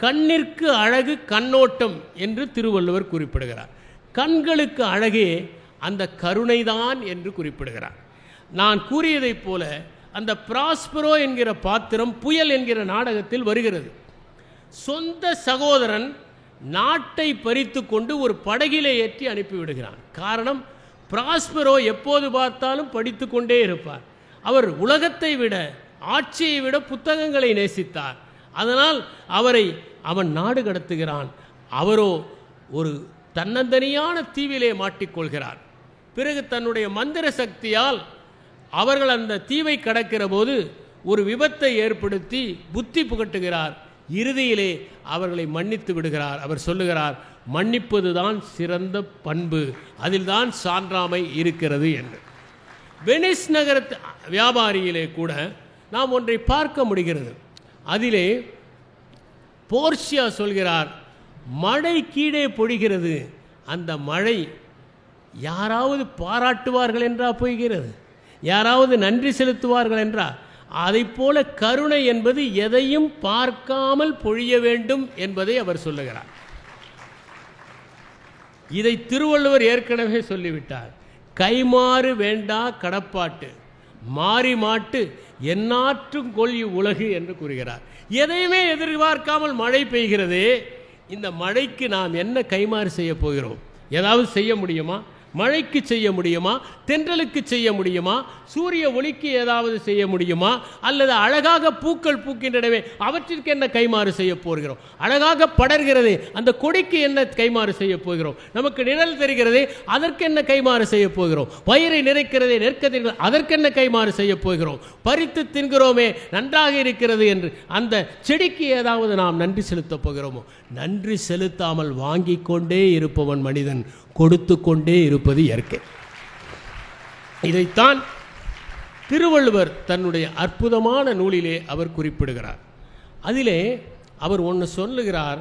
கண்ணிற்கு அழகு கண்ணோட்டம் என்று திருவள்ளுவர் குறிப்பிடுகிறார். கண்களுக்கு அழகே அந்த கருணைதான் என்று குறிப்பிடுகிறார். நான் கூறியதைப் போல அந்த பிராஸ்பெரோ என்கிற பாத்திரம் புயல் என்கிற நாடகத்தில் வருகிறது. சொந்த சகோதரன் நாட்டை பறித்து கொண்டு ஒரு படகிலே ஏற்றி அனுப்பிவிடுகிறான். காரணம், பிராஸ்பெரோ எப்போது பார்த்தாலும் படித்து கொண்டே இருப்பார். அவர் உலகத்தை விட, ஆட்சியை விட புத்தகங்களை நேசித்தார். அதனால் அவரை அவன் நாடு கடத்துகிறான். அவரோ ஒரு தன்னந்தனியான தீவிலே மாட்டிக்கொள்கிறார். பிறகு தன்னுடைய மந்திர சக்தியால் அவர்கள் அந்த தீவை கடக்கிற போது ஒரு விபத்தை ஏற்படுத்தி புத்தி புகட்டுகிறார். இறுதியிலே அவர்களை மன்னித்து விடுகிறார். அவர் சொல்லுகிறார், மன்னிப்பது தான் சிறந்த பண்பு, அதில் தான் சான்றாமை இருக்கிறது என்று. வெனிஸ் நகர வியாபாரியிலே கூட நாம் ஒன்றை பார்க்க முடிகிறது. அதிலே போர்ஷியா சொல்கிறார், மழை கீழே பொழிகிறது, அந்த மழை யாராவது பாராட்டுவார்கள் என்றா பொய்கிறது, யாராவது நன்றி செலுத்துவார்கள் என்றா? அதைப் போல கருணை என்பது எதையும் பார்க்காமல் பொழிய வேண்டும் என்பதை அவர் சொல்லுகிறார். இதை திருவள்ளுவர் ஏற்கனவே சொல்லிவிட்டார். கைமாறு வேண்டா கடப்பாட்டு, மாறி மாட்டு எந்நாற்றும் கொள் உலகு என்று கூறுகிறார். எதையுமே எதிர்பார்க்காமல் மழை பெய்கிறது. இந்த மழைக்கு நாம் என்ன கைமாறு செய்ய போகிறோம்? ஏதாவது செய்ய முடியுமா? மழைக்கு செய்ய முடியுமா? தென்றலுக்கு செய்ய முடியுமா? சூரிய ஒளிக்கு ஏதாவது செய்ய முடியுமா? அல்லது அழகாக பூக்கள் பூக்கின்றனவே அவற்றிற்கு என்ன கைமாறு செய்ய போகிறோம்? அழகாக படர்கிறதே அந்த கொடிக்கு என்ன கைமாறு செய்ய போகிறோம்? நமக்கு நிழல் தெரிகிறதே அதற்கு என்ன கைமாறு செய்ய போகிறோம்? வயிறை நிறைக்கிறதே நெற்கதிர்கள் அதற்கென்ன கைமாறு செய்ய போகிறோம்? பறித்து தின்கிறோமே நன்றாக இருக்கிறது என்று அந்த செடிக்கு ஏதாவது நாம் நன்றி செலுத்தப் போகிறோமோ? நன்றி செலுத்தாமல் வாங்கி கொண்டே இருப்பவன் மனிதன், கொடுத்து கொண்டே இருப்பது இயற்கை. இதைத்தான் திருவள்ளுவர் தன்னுடைய அற்புதமான நூலிலே அவர் குறிப்பிடுகிறார். அதிலே அவர் ஒன்று சொல்லுகிறார்,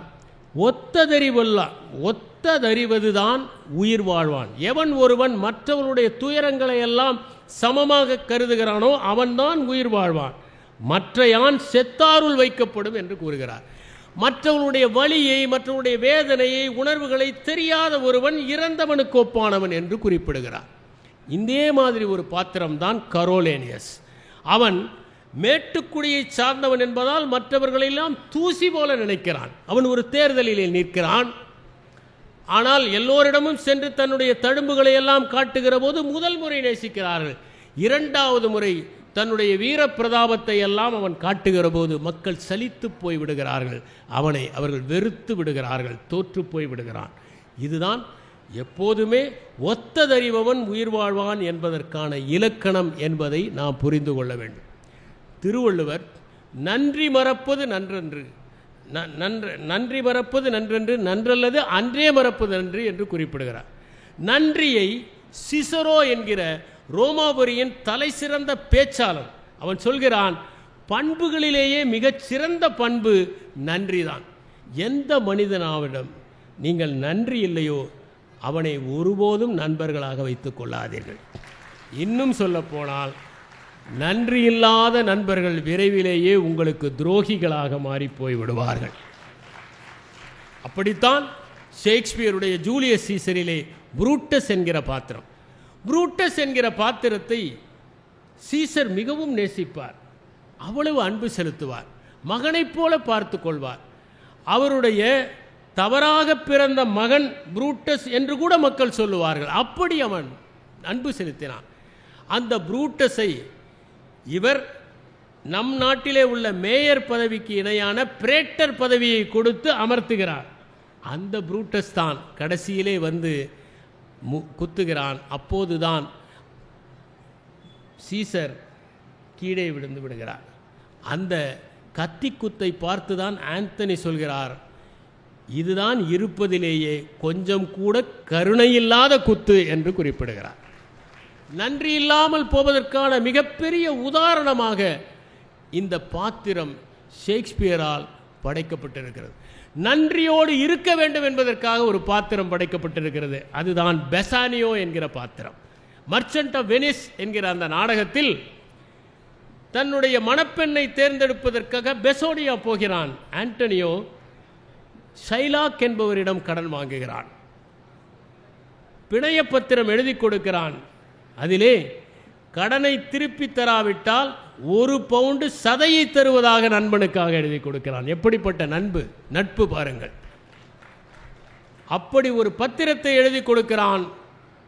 ஒத்ததறிவதுதான் உயிர் வாழ்வான். எவன் ஒருவன் மற்றவனுடைய துயரங்களை எல்லாம் சமமாக கருதுகிறானோ அவன்தான் உயிர் வாழ்வான். மற்ற யான் செத்தாருள் வைக்கப்படும் என்று கூறுகிறார். மற்றவனுடைய வலியை, மற்றவனுடைய வேதனையை, உணர்வுகளை தெரியாத ஒருவன் இறந்தவனுக்கு ஒப்பானவன் என்று குறிப்பிடுகிறார். இதே மாதிரி ஒரு பாத்திரம்தான் கரோலேனியஸ். அவன் மேட்டுக்குடியை சார்ந்தவன் என்பதால் மற்றவர்களெல்லாம் தூசி போல நினைக்கிறான். அவன் ஒரு தேர்தலிலே நிற்கிறான். ஆனால் எல்லோரிடமும் சென்று தன்னுடைய தழும்புகளை எல்லாம் காட்டுகிற போது முதல் முறை நேசிக்கிறார்கள். இரண்டாவது முறை தன்னுடைய வீர பிரதாபத்தை எல்லாம் அவன் காட்டுகிற போது மக்கள் சலித்து போய் விடுகிறார்கள். அவனை அவர்கள் வெறுத்து விடுகிறார்கள், தோற்று போய் விடுகிறான். இதுதான் எப்போதுமே ஒத்ததறிபவன் உயிர் வாழ்வான் என்பதற்கான இலக்கணம் என்பதை நாம் புரிந்து கொள்ள வேண்டும். திருவள்ளுவர் நன்றி மறப்பது நன்றன்று, நன்றி மறப்பது நன்றன்று, நன்றல்லது அன்றே மறப்பது நன்று என்று குறிப்பிடுகிறார். நன்றியை சிசரோ என்கிற ரோமாபுரியின் தலை சிறந்த பேச்சாளன் அவன் சொல்கிறான், பண்புகளிலேயே மிகச் சிறந்த பண்பு நன்றிதான். எந்த மனிதனாவிடம் நீங்கள் நன்றி இல்லையோ அவனை ஒருபோதும் நண்பர்களாக வைத்துக் கொள்ளாதீர்கள். இன்னும் சொல்ல போனால் நன்றி இல்லாத நண்பர்கள் விரைவிலேயே உங்களுக்கு துரோகிகளாக மாறி போய் விடுவார்கள். அப்படித்தான் ஷேக்ஸ்பியருடைய ஜூலியஸ் சீசரிலே புரூட்டஸ் என்கிற பாத்திரம், புரூட்டஸ் என்கிற பாத்திரத்தை சீசர் மிகவும் நேசிப்பார், அவ்வளவு அன்பு செலுத்துவார், மகனைப் போல பார்த்து கொள்வார். அவருடைய தவறாக பிறந்த மகன் புரூட்டஸ் என்று கூட மக்கள் சொல்லுவார்கள். அப்படி அவன் அன்பு செலுத்தினான். அந்த புரூட்டஸை இவர் நம் நாட்டிலே உள்ள மேயர் பதவிக்கு இணையான பிரேட்டர் பதவியை கொடுத்து அமர்த்துகிறார். அந்த புரூட்டஸ் தான் கடைசியிலே வந்து குத்துகிறான். அப்போதுதான் சீசர் கீழே விழுந்து விடுகிறார். அந்த கத்தி குத்தை பார்த்துதான் ஆந்தனி சொல்கிறார், இதுதான் இருப்பதிலேயே கொஞ்சம் கூட கருணையில்லாத குத்து என்று குறிப்பிடுகிறார். நன்றி இல்லாமல் போவதற்கான மிகப்பெரிய உதாரணமாக இந்த பாத்திரம் ஷேக்ஸ்பியரால் படைக்கப்பட்டிருக்கிறது. நன்றியோடு இருக்க வேண்டும் என்பதற்காக ஒரு பாத்திரம் படைக்கப்பட்டிருக்கிறது. அதுதான் பெசானியோ என்கிற பாத்திரம். மர்ச்சன்ட் ஆஃப் வெனிஸ் என்கிற அந்த நாடகத்தில் தன்னுடைய மணப்பெண்ணை தேர்ந்தெடுப்பதற்காக பெசோனியா போகிறான். ஆண்டனியோ ஷைலாக் என்பவரிடம் கடன் வாங்குகிறான். பிணைய பத்திரம் எழுதி கொடுக்கிறான். அதிலே கடனை திருப்பி தராவிட்டால் 1 பவுண்டு சதையை தருவதாக நண்பனுக்காக எழுதி கொடுக்கிறான். எப்படிப்பட்ட நட்பு பாருங்கள். அப்படி ஒரு பத்திரத்தை எழுதி கொடுக்கிறான்.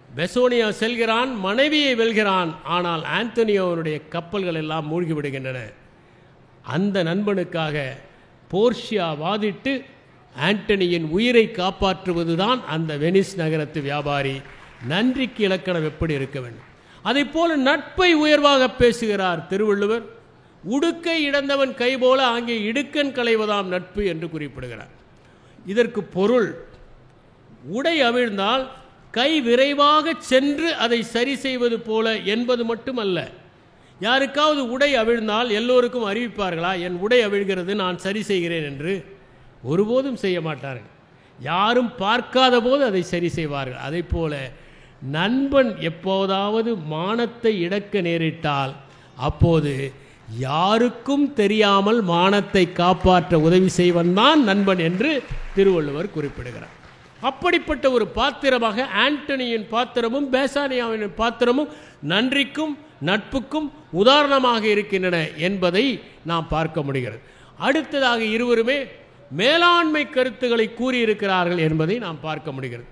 பெசோனியா செல்கிறான், மனைவியை வெல்கிறான். ஆனால் ஆந்தனியோனுடைய கப்பல்கள் எல்லாம் மூழ்கி விடுகின்றன. அந்த நண்பனுக்காக போர்ஷியா வாதிட்டு ஆண்டனியின் உயிரை காப்பாற்றுவதுதான் அந்த வெனிஸ் நகரத்து வியாபாரி. நன்றிக்கு இலக்கணம் எப்படி இருக்க வேண்டும்? அதை போல நட்பை உயர்வாக பேசுகிறார் திருவள்ளுவர். உடுக்கை இழந்தவன் கை போல அங்கே இடுக்கன் களைவதாம் நட்பு என்று குறிப்பிடுகிறார். இதற்கு பொருள், உடை அவிழ்ந்தால் கை விரைவாக சென்று அதை சரி செய்வது போல என்பது மட்டுமல்ல. யாருக்காவது உடை அவிழ்ந்தால் எல்லோருக்கும் அறிவிப்பார்களா, என் உடை அவிழ்கிறது, நான் சரி செய்கிறேன் என்று? ஒருபோதும் செய்ய மாட்டார்கள். யாரும் பார்க்காத போது அதை சரி செய்வார்கள். அதை போல நண்பன் எப்போதாவது மானத்தை இழக்க நேரிட்டால் அப்போது யாருக்கும் தெரியாமல் மானத்தை காப்பாற்ற உதவி செய்வன் தான் நண்பன் என்று திருவள்ளுவர் குறிப்பிடுகிறார். அப்படிப்பட்ட ஒரு பாத்திரமாக ஆண்டனியின் பாத்திரமும் பேசானியாவின் பாத்திரமும் நன்றிக்கும் நட்புக்கும் உதாரணமாக இருக்கின்றன என்பதை நாம் பார்க்க முடிகிறது. அடுத்ததாக இருவருமே மேலாண்மை கருத்துக்களை கூறியிருக்கிறார்கள் என்பதை நாம் பார்க்க முடிகிறது.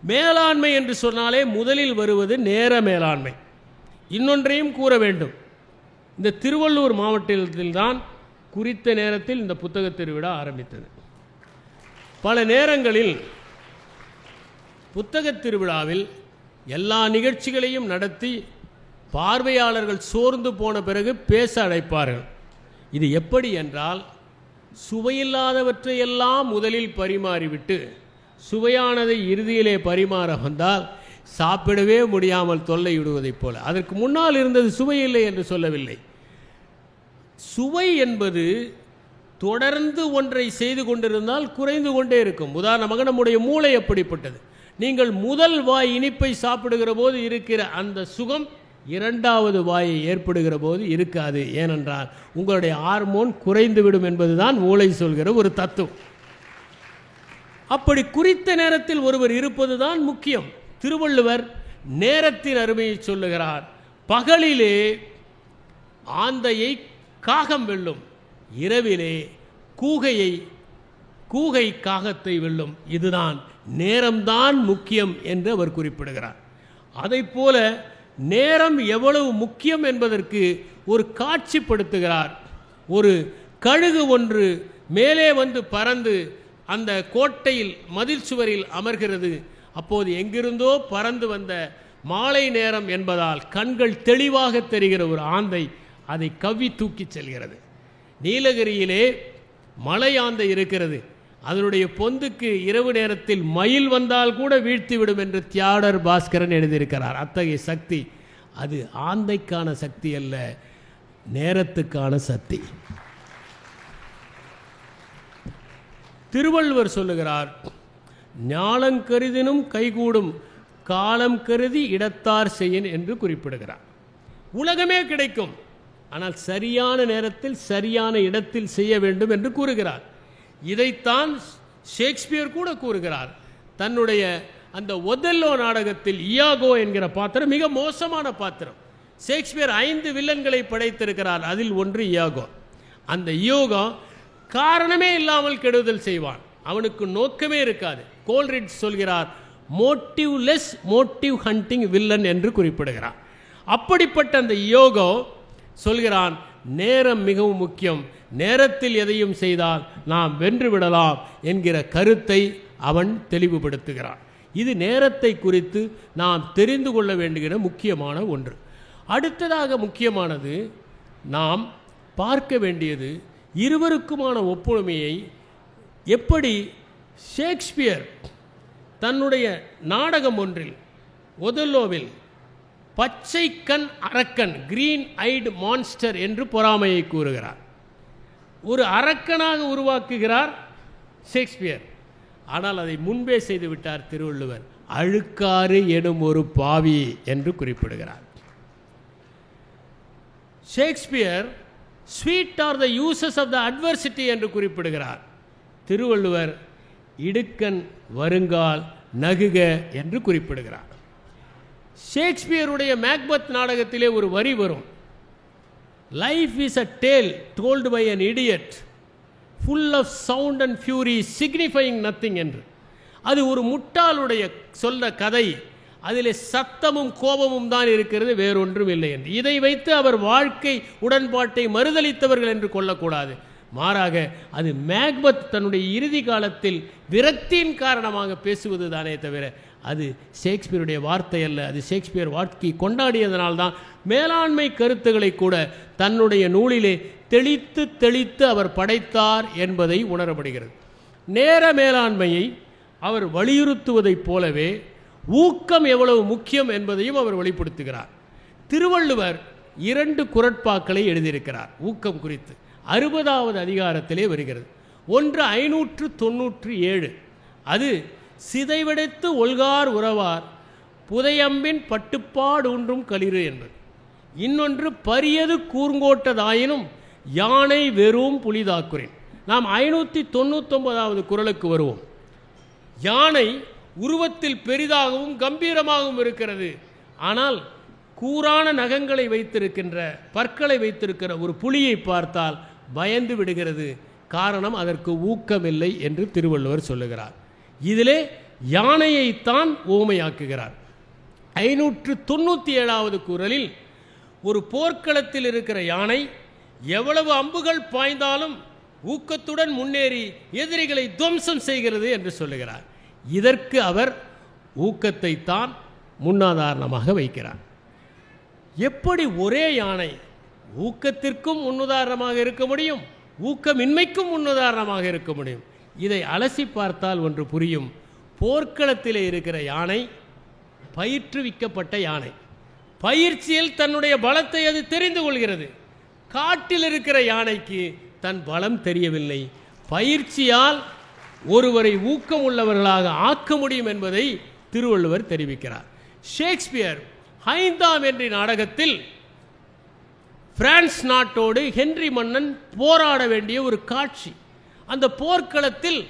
மேலாண்மை என்று சொன்னாலே முதலில் வருவது நேர மேலாண்மை. இன்னொன்றையும் கூற வேண்டும். இந்த திருவள்ளூர் மாவட்டத்தில்தான் குறித்த நேரத்தில் இந்த புத்தக திருவிழா ஆரம்பித்தது. பல நேரங்களில் புத்தக திருவிழாவில் எல்லா நிகழ்ச்சிகளையும் நடத்தி பார்வையாளர்கள் சோர்ந்து போன பிறகு பேச அழைப்பார்கள். இது எப்படி என்றால், சுவையில்லாதவற்றையெல்லாம் முதலில் பரிமாறிவிட்டு சுவையானதை இறுதியிலே பரிமாற வந்தால் சாப்பிடவே முடியாமல் தொல்லையிடுவதைப் போல. அதற்கு முன்னால் இருந்தது சுவையில்லை என்று சொல்லவில்லை. சுவை என்பது தொடர்ந்து ஒன்றை செய்து கொண்டிருந்தால் குறைந்து கொண்டே இருக்கும். உதாரணமாக நம்முடைய மூளை அப்படிப்பட்டது. நீங்கள் முதல் வாய் இனிப்பை சாப்பிடுகிற போது இருக்கிற அந்த சுகம் இரண்டாவது வாயை ஏற்படுகிற போது இருக்காது. ஏனென்றால் உங்களுடைய ஹார்மோன் குறைந்துவிடும் என்பதுதான் மூளை சொல்கிற ஒரு தத்துவம். அப்படி குறித்த நேரத்தில் ஒருவர் இருப்பது தான் முக்கியம். திருவள்ளுவர் நேரத்தின் அருமையை சொல்லுகிறார். பகலிலே ஆந்தையை காகம் வெல்லும், இரவிலே கூகை காகத்தை வெல்லும். இதுதான் நேரம்தான் முக்கியம் என்று அவர் குறிப்பிடுகிறார். அதைப்போல நேரம் எவ்வளவு முக்கியம் என்பதற்கு ஒரு காட்சிப்படுத்துகிறார். ஒரு கழுகு ஒன்று மேலே வந்து பறந்து அந்த கோட்டையில் மதில் சுவரில் அமர்கிறது. அப்போது எங்கிருந்தோ பறந்து வந்த மாலை நேரம் என்பதால் கண்கள் தெளிவாக தெரிகிற ஒரு ஆந்தை அதை கவ்வி தூக்கி செல்கிறது. நீலகிரியிலே மலை ஆந்தை இருக்கிறது. அதனுடைய பொந்துக்கு இரவு நேரத்தில் மயில் வந்தால் கூட வீழ்த்திவிடும் என்று தியாடர் பாஸ்கரன் எழுதியிருக்கிறார். அத்தகைய சக்தி அது ஆந்தைக்கான சக்தி அல்ல, நேரத்துக்கான சக்தி. திருவள்ளுவர் சொல்லுகிறார், ஞாலங்கருதினும் கைகூடும் காலம் கருதி இடத்தார் செய்யின் என்று குறிப்பிடுகிறார். உலகமே கிடைக்கும், ஆனால் சரியான நேரத்தில் சரியான இடத்தில் செய்ய வேண்டும் என்று கூறுகிறார். இதைத்தான் ஷேக்ஸ்பியர் கூட கூறுகிறார். தன்னுடைய அந்த ஒதெல்லோ நாடகத்தில் இயாகோ என்கிற பாத்திரம் மிக மோசமான பாத்திரம். ஷேக்ஸ்பியர் 5 வில்லன்களை படைத்திருக்கிறார், அதில் ஒன்று இயாகோ. அந்த இயாகோ காரணமே இல்லாமல் கெடுதல் செய்வான், அவனுக்கு நோக்கமே இருக்காது. கோல்ரிட்ஜ் சொல்கிறார், மோட்டிவ்லெஸ் மோட்டிவ் ஹண்டிங் வில்லன் என்று குறிப்பிடுகிறார். அப்படிப்பட்ட அந்த இயாகோ சொல்கிறான், நேரம் மிகவும் முக்கியம், நேரத்தில் எதையும் செய்தால் நாம் வென்று விடலாம் என்கிற கருத்தை அவன் தெளிவுபடுத்துகிறான். இது நேரத்தை குறித்து நாம் தெரிந்து கொள்ள வேண்டுகிற முக்கியமான ஒன்று. அடுத்ததாக முக்கியமானது நாம் பார்க்க வேண்டியது இருவருக்குமான ஒப்புமையை. எப்படி ஷேக்ஸ்பியர் தன்னுடைய நாடகம் ஒன்றில் ஒதெல்லோவில் பச்சை கண் அரக்கன், கிரீன் ஐடு மான்ஸ்டர் என்று பொறாமையை கூறுகிறார். ஒரு அரக்கனாக உருவாக்குகிறார் ஷேக்ஸ்பியர். ஆனால் அதை முன்பே செய்து விட்டார் திருவள்ளுவர். அழுக்காறு எனும் ஒரு பாவி என்று குறிப்பிடுகிறார். Shakespeare sweet are the uses of the adversity என்று குறிப்பிடுகிறார். திருவள்ளுவர் இடுக்கண் வருங்கால் நகுக என்று குறிப்பிடுகிறார். ஷேக்ஸ்பியருடைய மேக்பத் நாடகத்திலே ஒரு வரி வரும், life is a tale told by an idiot full of sound and fury signifying nothing என்று. அது ஒரு முட்டாளுடைய சொல்ல கதை, அதிலே சத்தமும் கோபமும் தான் இருக்கிறது, வேறொன்றும் இல்லை என்று. இதை வைத்து அவர் வாழ்க்கை உடன்பாட்டை மறுதளித்தவர்கள் என்று கொள்ளக்கூடாது. மாறாக அது மேக்பத் தன்னுடைய இறுதி காலத்தில் விரக்தியின் காரணமாக பேசுவது தானே தவிர அது ஷேக்ஸ்பியருடைய வார்த்தை அல்ல, அது ஷேக்ஸ்பியர் வாழ்க்கை கொண்டாடியதனால்தான் மேலாண்மை கருத்துக்களை கூட தன்னுடைய நூலிலே தெளித்து தெளித்து அவர் படைத்தார் என்பதை உணரப்படுகிறது. நேர மேலாண்மையை அவர் வலியுறுத்துவதைப் போலவே ஊக்கம் எவ்வளவு முக்கியம் என்பதையும் அவர் வெளிப்படுத்துகிறார். திருவள்ளுவர் 2 குறட்பாக்களை எழுதியிருக்கிறார் ஊக்கம் குறித்து. 60வது அதிகாரத்திலே வருகிறது. ஒன்று 597. அது சிதைவடைத்து ஒல்கார் உறவார் புதையம்பின் பட்டுப்பாடு ஒன்றும் களிறு என்பது. இன்னொன்று பரியது கூர்ங்கோட்டதாயினும் யானை வெறும் புலிதாக்குறேன். நாம் 599வது குறளுக்கு வருவோம். யானை உருவத்தில் பெரிதாகவும் கம்பீரமாகவும் இருக்கிறது. ஆனால் கூரான நகங்களை வைத்திருக்கின்ற பற்களை வைத்திருக்கிற ஒரு புலியை பார்த்தால் பயந்து விடுகிறது. காரணம் அதற்கு ஊக்கமில்லை என்று திருவள்ளுவர் சொல்லுகிறார். இதிலே யானையைத்தான் ஓமையாக்குகிறார். 597வது குறளில் ஒரு போர்க்களத்தில் இருக்கிற யானை எவ்வளவு அம்புகள் பாய்ந்தாலும் ஊக்கத்துடன் முன்னேறி எதிரிகளை துவம்சம் செய்கிறது என்று சொல்லுகிறார். இதற்கு அவர் ஊக்கத்தை தான் முன்னுதாரணமாக வைக்கிறார். எப்படி ஒரே யானை ஊக்கத்திற்கும் முன்னுதாரணமாக இருக்க முடியும், ஊக்கமின்மைக்கும் முன்னுதாரணமாக இருக்க முடியும்? இதை அலசி பார்த்தால் ஒன்று புரியும். போர்க்களத்திலே இருக்கிற யானை பயிற்றுவிக்கப்பட்ட யானை. பயிற்சியில் தன்னுடைய பலத்தை அது தெரிந்து கொள்கிறது. காட்டில் இருக்கிற யானைக்கு தன் பலம் தெரியவில்லை. பயிற்சியால் ஒருவரை ஊக்கம் உள்ளவர்களாக ஆக்க முடியும் என்பதை திருவள்ளுவர் தெரிவிக்கிறார். ஷேக்ஸ்பியர் 5ஆம் ஹென்றி நாடகத்தில் பிரான்ஸ் நாட்டோடு ஹென்றி மன்னன் போராட வேண்டிய ஒரு காட்சி. அந்த போர்க்களத்தில்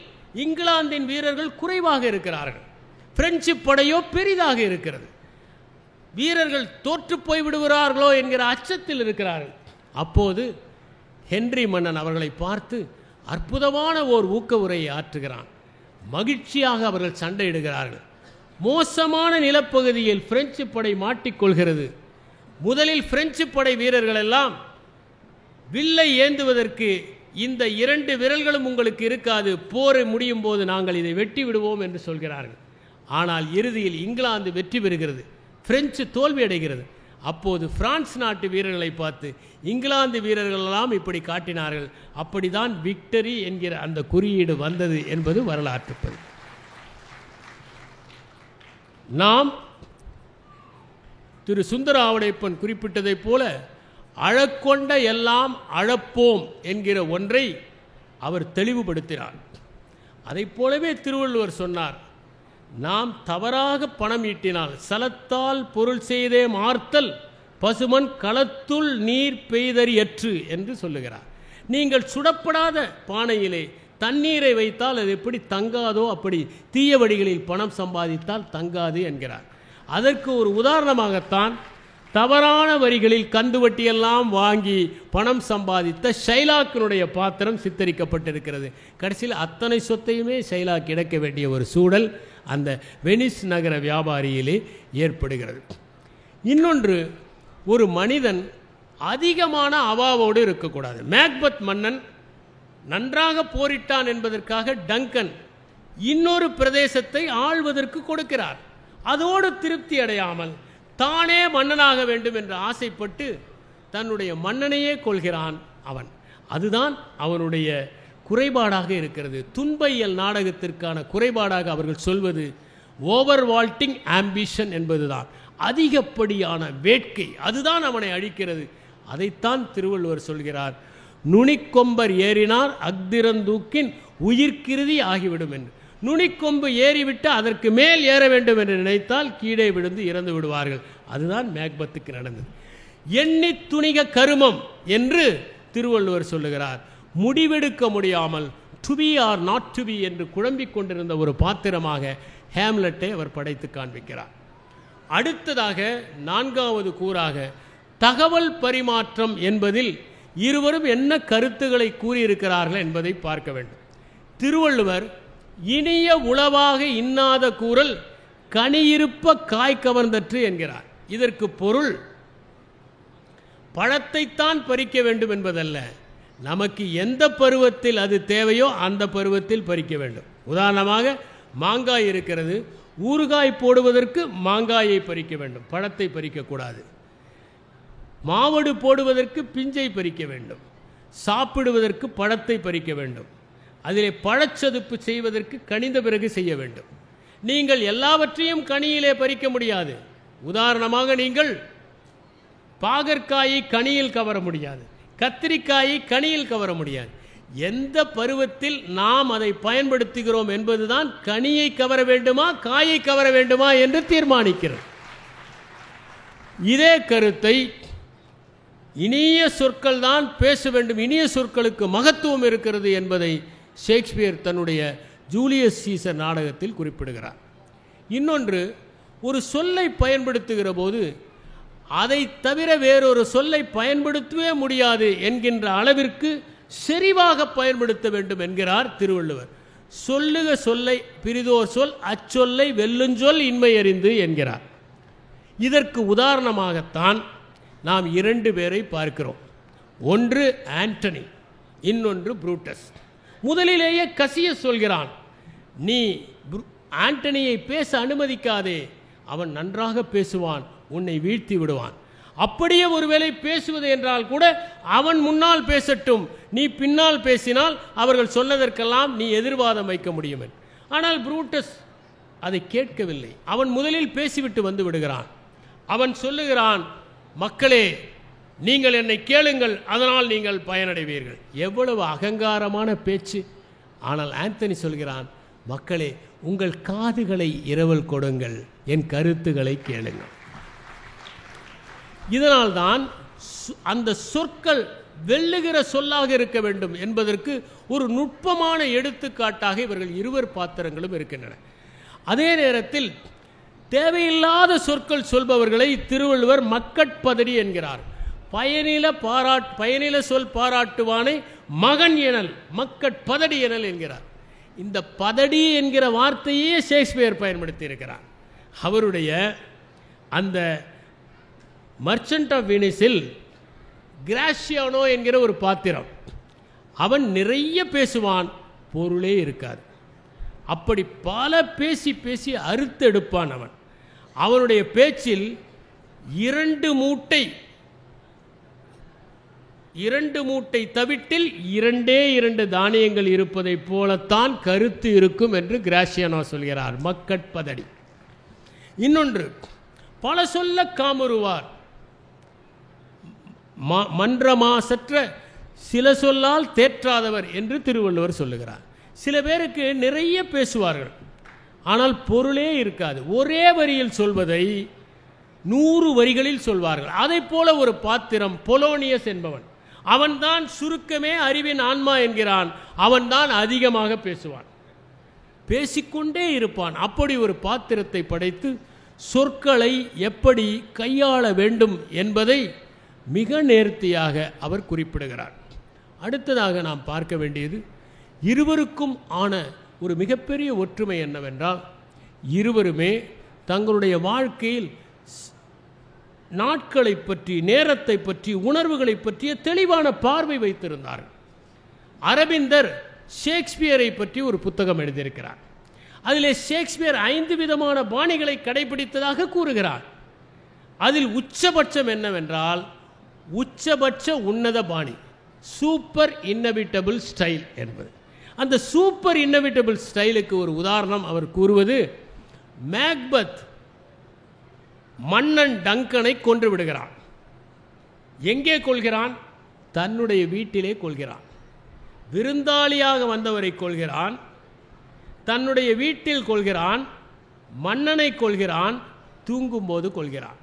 இங்கிலாந்தின் வீரர்கள் குறைவாக இருக்கிறார்கள், பிரெஞ்சு படையோ பெரிதாக இருக்கிறது. வீரர்கள் தோற்று போய் விடுகிறார்களோ என்கிற அச்சத்தில் இருக்கிறார்கள். அப்போது ஹென்றி மன்னன் அவர்களை பார்த்து அற்புதமான ஓர் ஊக்க உரையை ஆற்றுகிறான். மகிழ்ச்சியாக அவர்கள் சண்டையிடுகிறார்கள். மோசமான நிலப்பகுதியில் பிரெஞ்சு படை மாட்டிக்கொள்கிறது. முதலில் பிரெஞ்சு படை வீரர்கள் எல்லாம் வில்லை ஏந்துவதற்கு இந்த 2 விரல்களும் உங்களுக்கு இருக்காது, போர் முடியும் போது நாங்கள் இதை வெட்டி விடுவோம் என்று சொல்கிறார்கள். ஆனால் இறுதியில் இங்கிலாந்து வெற்றி பெறுகிறது, பிரெஞ்சு தோல்வி அடைகிறது. அப்போது பிரான்ஸ் நாட்டு வீரர்களை பார்த்து இங்கிலாந்து வீரர்களெல்லாம் இப்படி காட்டினார்கள். அப்படிதான் விக்டரி என்கிற அந்த குறியீடு வந்தது என்பது வரலாற்று பதிவு. நாம் திரு சுந்தர ஆவடைப்பன் குறிப்பிட்டதைப் போல அழக்கொண்ட எல்லாம் அழப்போம் என்கிற ஒன்றை அவர் தெளிவுபடுத்தினார். அதைப் போலவே திருவள்ளுவர் சொன்னார், நாம் தவறாக பணம் ஈட்டினால் சலத்தால் பொருள் செய்தே மார்த்தல் பசுமன் களத்துள் நீர் பெய்தறியற்று என்று சொல்லுகிறார். நீங்கள் சுடப்படாத பானையிலே தண்ணீரை வைத்தால் அது எப்படி தங்காதோ அப்படி தீய வழிகளில் பணம் சம்பாதித்தால் தங்காது என்கிறார். அதற்கு ஒரு உதாரணமாகத்தான் தவறான வரிகளில் கந்துவட்டியெல்லாம் வாங்கி பணம் சம்பாதித்த ஷைலாக்கினுடைய பாத்திரம் சித்தரிக்கப்பட்டிருக்கிறது. கடைசியில் அத்தனை சொத்தையுமே ஷைலாக் இழக்க வேண்டிய ஒரு சூழல் அந்த வெனிஸ் நகர வியாபாரியிலே ஏற்படுகிறது. இன்னொன்று, ஒரு மனிதன் அதிகமான அவாவோடு இருக்கக்கூடாது. மேக்பத் மன்னன் நன்றாக போரிட்டான் என்பதற்காக டங்கன் இன்னொரு பிரதேசத்தை ஆள்வதற்கு கொடுக்கிறார். அதோடு திருப்தி அடையாமல் தானே மன்னனாக வேண்டும் என்று ஆசைப்பட்டு தன்னுடைய மன்னனையே கொள்கிறான் அவன். அதுதான் அவனுடைய குறைபாடாக இருக்கிறது. துன்பையல் நாடகத்திற்கான குறைபாடாக அவர்கள் சொல்வது ஓவர் வால்ட்டிங் ஆம்பிஷன் என்பதுதான். அதிகப்படியான வேட்கை, அதுதான் அவனை அழிக்கிறது. அதைத்தான் திருவள்ளுவர் சொல்கிறார், நுனிக்கொம்பர் ஏறினார் அக்திரந்தூக்கின் உயிர்கிருதி ஆகிவிடும் என்று. நுனிக்கொம்பு ஏறிவிட்டு அதற்கு மேல் ஏற வேண்டும் என்று நினைத்தால் கீழே விழுந்து இறந்து விடுவார்கள். அதுதான் மேக்பத்துக்கு நடந்தது. எண்ணி துணிக கருமம் என்று திருவள்ளுவர் சொல்லுகிறார். முடிவெடுக்க முடியாமல் to be or not to be என்று குழம்பிக் கொண்டிருந்த ஒரு பாத்திரமாக ஹேம்லெட்டை அவர் படைத்து காண்பிக்கிறார். அடுத்ததாக 4வது கூறாக தகவல் பரிமாற்றம் என்பதில் இருவரும் என்ன கருத்துக்களை கூறியிருக்கிறார்கள் என்பதை பார்க்க வேண்டும். திருவள்ளுவர் இனிய உளவாக இன்னாத கூறல் கனியிருப்ப காய் கவர்ந்தற்று என்கிறார். இதற்கு பொருள் பழத்தைத்தான் பறிக்க வேண்டும் என்பதல்ல, நமக்கு எந்த பருவத்தில் அது தேவையோ அந்த பருவத்தில் பறிக்க வேண்டும். உதாரணமாக மாங்காய் இருக்கிறது, ஊறுகாய் போடுவதற்கு மாங்காயை பறிக்க வேண்டும், பழத்தை பறிக்கக்கூடாது. மாவடு போடுவதற்கு பிஞ்சை பறிக்க வேண்டும், சாப்பிடுவதற்கு பழத்தை பறிக்க வேண்டும். அதிலே பழச்சதுப்பு செய்வதற்கு கனிந்த பிறகு செய்ய வேண்டும். நீங்கள் எல்லாவற்றையும் கனியிலே பறிக்க முடியாது. உதாரணமாக நீங்கள் பாகற்காயை கனியில் கவர முடியாது, கத்திரிக்காயை கனியில் கவர முடியாது. எந்த பருவத்தில் நாம் அதை பயன்படுத்துகிறோம் என்பதுதான் கனியை கவர வேண்டுமா காயை கவர வேண்டுமா என்று தீர்மானிக்கிறது. இதே கருத்தை இனிய சொற்கள் தான் பேச வேண்டும், இனிய சொற்களுக்கு மகத்துவம் இருக்கிறது என்பதை ஷேக்ஸ்பியர் தன்னுடைய ஜூலியஸ் சீசர் நாடகத்தில் குறிப்பிடுகிறார். இன்னொன்று, ஒரு சொல்லை பயன்படுத்துகிற போது அதை தவிர வேறொரு சொல்லை பயன்படுத்தவே முடியாது என்கின்ற அளவிற்கு செறிவாக பயன்படுத்த வேண்டும் என்கிறார் திருவள்ளுவர். சொல்லுக சொல்லை பிரிதோர் சொல் அச்சொல்லை வெல்லுஞ்சொல் இன்மை அறிந்து என்கிறார். இதற்கு உதாரணமாகத்தான் நாம் 2 பேரை பார்க்கிறோம். ஒன்று ஆண்டனி, இன்னொன்று புரூட்டஸ். முதலிலேயே கசிய சொல்கிறான், நீ ஆண்டனியை பேச அனுமதிக்காதே, அவன் நன்றாக பேசுவான், உன்னை வீழ்த்தி விடுவான். அப்படியே ஒருவேளை பேசுவது என்றால் கூட அவன் முன்னால் பேசட்டும், நீ பின்னால் பேசினால் அவர்கள் சொன்னதற்கெல்லாம் நீ எதிர்வாதம் வைக்க முடியும். ஆனால் புரூட்டஸ் அதை கேட்கவில்லை. அவன் முதலில் பேசிவிட்டு வந்து விடுகிறான். அவன் சொல்லுகிறான், மக்களே நீங்கள் என்னை கேளுங்கள், அதனால் நீங்கள் பயனடைவீர்கள். எவ்வளவு அகங்காரமான பேச்சு! ஆனால் ஆந்தனி சொல்கிறான், மக்களே உங்கள் காதுகளை இரவல் கொடுங்கள், என் கருத்துக்களை கேளுங்கள். இதனால்தான் அந்த சொற்கள் வெல்லுகிற சொல்லாக இருக்க வேண்டும் என்பதற்கு ஒரு நுட்பமான எடுத்துக்காட்டாக இவர்கள் இருவர் பாத்திரங்களும் இருக்கின்றன. அதே நேரத்தில் தேவையில்லாத சொற்கள் சொல்பவர்களை திருவள்ளுவர் மக்கட்பதடி என்கிறார். பயனில சொல் பாராட்டுவானை மகன் எனல் மக்கட்பதடி எனல் என்கிறார். இந்த பதடி என்கிற வார்த்தையே ஷேக்ஸ்பியர் பயன்படுத்தி இருக்கிறார். அவருடைய அந்த மர்ச்சன்ட் ஆஃப் வெனிஸில் கிராஷியானோ என்கிற ஒரு பாத்திரம், அவன் நிறைய பேசுவான், பொருளே இருக்காது. அப்படி பல பேசி பேசி அறுத்து எடுப்பான். அவனுடைய பேச்சில் 2 மூட்டை தவிட்டில் 2 தானியங்கள் இருப்பதைப் போலத்தான் கருத்து இருக்கும் என்று கிராஷியானோ சொல்கிறார். மக்கட்பதடி. இன்னொன்று, பல சொல்ல காமுறுவார், மன்றமாசற்ற சில சொல்லால் தேற்றாதவர் என்று திருவள்ளுவர் சொல்லுகிறார். சில பேருக்கு நிறைய பேசுவார்கள், ஆனால் பொருளே இருக்காது. ஒரே வரியில் சொல்வதை 100 வரிகளில் சொல்வார்கள். அதை போல ஒரு பாத்திரம் பொலோனியஸ் என்பவன். அவன்தான் சுருக்கமே அறிவின் ஆன்மா என்கிறான். அவன்தான் அதிகமாக பேசுவான், பேசிக்கொண்டே இருப்பான். அப்படி ஒரு பாத்திரத்தை படைத்து சொற்களை எப்படி கையாள வேண்டும் என்பதை மிக நேர்த்தியாக அவர் குறிப்பிடுகிறார். அடுத்ததாக நாம் பார்க்க வேண்டியது இருவருக்கும் ஆன ஒரு மிகப்பெரிய ஒற்றுமை என்னவென்றால், இருவருமே தங்களுடைய வாழ்க்கையில் நாட்களை பற்றி, நேரத்தை பற்றி, உணர்வுகளை பற்றிய தெளிவான பார்வை வைத்திருந்தார்கள். அரவிந்தர் ஷேக்ஸ்பியரை பற்றி ஒரு புத்தகம் எழுதியிருக்கிறார். அதிலே ஷேக்ஸ்பியர் 5 விதமான பாணிகளை கடைபிடித்ததாக கூறுகிறார். அதில் உச்சபட்சம் என்னவென்றால் உச்சபட்ச உன்னத பாணி, சூப்பர் இன்னவிட்டபிள் ஸ்டைல் என்பது. அந்த சூப்பர் இன்னவிட்டபிள் ஸ்டைலுக்கு ஒரு உதாரணம் அவர் கூறுவது, மேக்பத் மன்னன் டங்கனை கொன்று விடுகிறான். எங்கே கொள்கிறான்? தன்னுடைய வீட்டிலே கொள்கிறான். விருந்தாளியாக வந்தவரை கொள்கிறான், தன்னுடைய வீட்டில் கொள்கிறான், மன்னனை கொள்கிறான், தூங்கும்போது கொள்கிறான்.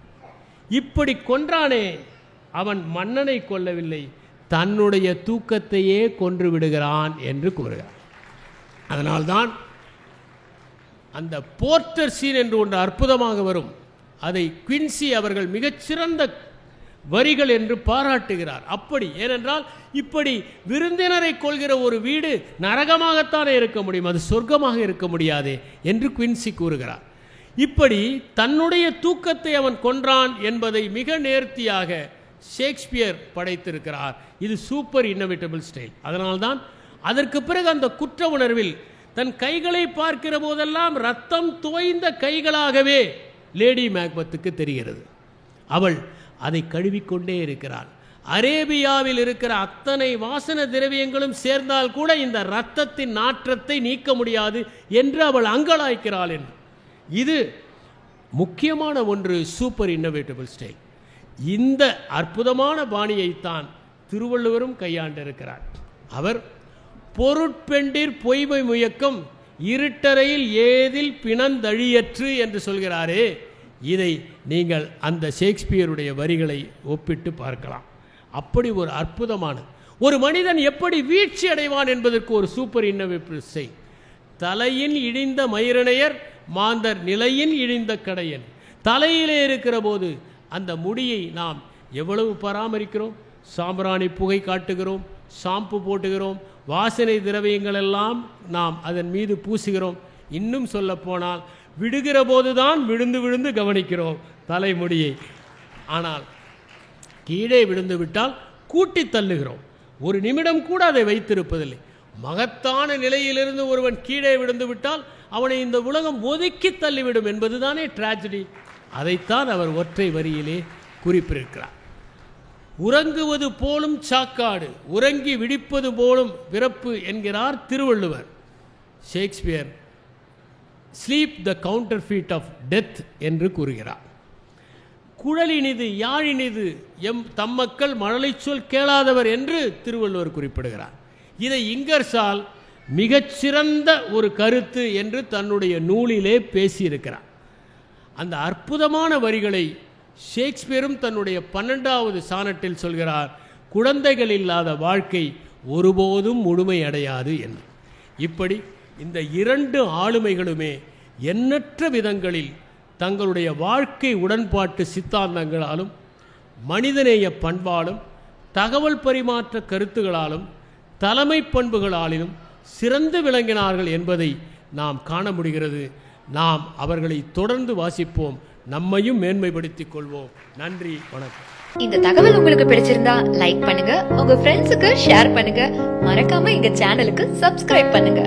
இப்படி கொன்றானே, அவன் மன்னனை கொல்லவில்லை, தன்னுடைய தூக்கத்தையே கொன்று விடுகிறான் என்று கூறுகிறார். அதனால்தான் அந்த போர்ட்டர் சீன் என்று ஒன்று அற்புதமாக வரும். அதை குவின்சி அவர்கள் மிகச்சிறந்த வரிகள் என்று பாராட்டுகிறார். அப்படி, ஏனென்றால் இப்படி விருந்தினரை கொள்கிற ஒரு வீடு நரகமாகத்தானே இருக்க முடியும், அது சொர்க்கமாக இருக்க முடியாதே என்று குவின்சி கூறுகிறார். இப்படி தன்னுடைய தூக்கத்தை அவன் கொன்றான் என்பதை மிக நேர்த்தியாக ஷேக்ஸ்பியர் படைத்திருக்கிறார். இது சூப்பர் இன்னவிட்டபிள் ஸ்டைல். அதனால்தான் அதற்கு பிறகு அந்த குற்ற உணர்வில் தன் கைகளை பார்க்கிற போதெல்லாம் ரத்தம் தோய்ந்த கைகளாகவே லேடி மேக்பத்துக்கு தெரிகிறது. அவள் அதை கழுவிக்கொண்டே இருக்கிறாள். அரேபியாவில் இருக்கிற அத்தனை வாசன திரவியங்களும் சேர்ந்தால் கூட இந்த இரத்தத்தின் நாற்றத்தை நீக்க முடியாது என்று அவள் அங்கலாய்க்கிறாள். என்று இது முக்கியமான ஒன்று, சூப்பர் இன்னோவேட்டபிள் ஸ்டைல். இந்த அற்புதமான பாணியைத்தான் திருவள்ளுவரும் கையாண்டிருக்கிறார். அவர் பொருட்பெண்டிர் பொய்மை முயக்கம் இருட்டறையில் ஏதில் பிணந்தழியற்று என்று சொல்கிறாரே, இதை நீங்கள் அந்த ஷேக்ஸ்பியருடைய வரிகளை ஒப்பிட்டு பார்க்கலாம். அப்படி ஒரு அற்புதமான ஒரு மனிதன் எப்படி வீழ்ச்சி அடைவான் என்பதற்கு ஒரு சூப்பர் இன்னோவேட்டிவ் ஸ்டைல். தலையின் இழிந்த மயிரணையர் மாந்தர் நிலையின் இழிந்த கடையன். தலையிலே இருக்கிற போது அந்த முடியை நாம் எவ்வளவு பராமரிக்கிறோம்? சாம்பிராணி புகை காட்டுகிறோம், ஷாம்பு போட்டுகிறோம், வாசனை திரவியங்கள் எல்லாம் நாம் அதன் மீது பூசுகிறோம். இன்னும் சொல்ல போனால் விடுகிற போதுதான் விழுந்து விழுந்து கவனிக்கிறோம் தலைமுடியை. ஆனால் கீழே விழுந்து விட்டால் கூட்டி தள்ளுகிறோம். ஒரு நிமிடம் கூட அதை வைத்திருப்பதில்லை. மகத்தான நிலையிலிருந்து ஒருவன் கீழே விழுந்து விட்டால் அவனை இந்த உலகம் ஒதுக்கி தள்ளிவிடும் என்பதுதானே டிராஜடி. அதைத்தான் அவர் ஒற்றை வரியிலே குறிப்பிட்டிருக்கிறார். உறங்குவது போலும் சாக்காடு, உறங்கி விடிப்பது போலும் பிறப்பு என்கிறார் Thiruvalluvar. Shakespeare sleep the counterfeit of death என்று கூறுகிறார். குழலினிது யாழினிது தம்மக்கள் மழலை சொல் கேளாதவர் என்று திருவள்ளுவர் குறிப்பிடுகிறார். இதை இங்கர்சால் மிகச்சிறந்த ஒரு கருத்து என்று தன்னுடைய நூலிலே பேசியிருக்கிறார். அந்த அற்புதமான வரிகளை ஷேக்ஸ்பியரும் தன்னுடைய 12வது சானட்டில் சொல்கிறார். குழந்தைகள் இல்லாத வாழ்க்கை ஒருபோதும் முழுமையடையாது என்று. இப்படி இந்த 2 ஆளுமைகளுமே எண்ணற்ற விதங்களில் தங்களுடைய வாழ்க்கை உடன்பாட்டு சித்தாந்தங்களாலும் மனிதநேய பண்பாலும் தகவல் பரிமாற்ற கருத்துகளாலும் தலைமை பண்புகளாலும் சிறந்து விளங்கினார்கள் என்பதை நாம் காண முடிகிறது. நாம் அவர்களை தொடர்ந்து வாசிப்போம், நம்மையும் மேன்மைப்படுத்திக் கொள்வோம். நன்றி, வணக்கம். இந்த தகவல் உங்களுக்கு பிடிச்சிருந்தா லைக் பண்ணுங்க, உங்க ஃப்ரெண்ட்ஸுக்கு ஷேர் பண்ணுங்க, மறக்காம எங்க சேனலுக்கு சப்ஸ்கிரைப் பண்ணுங்க.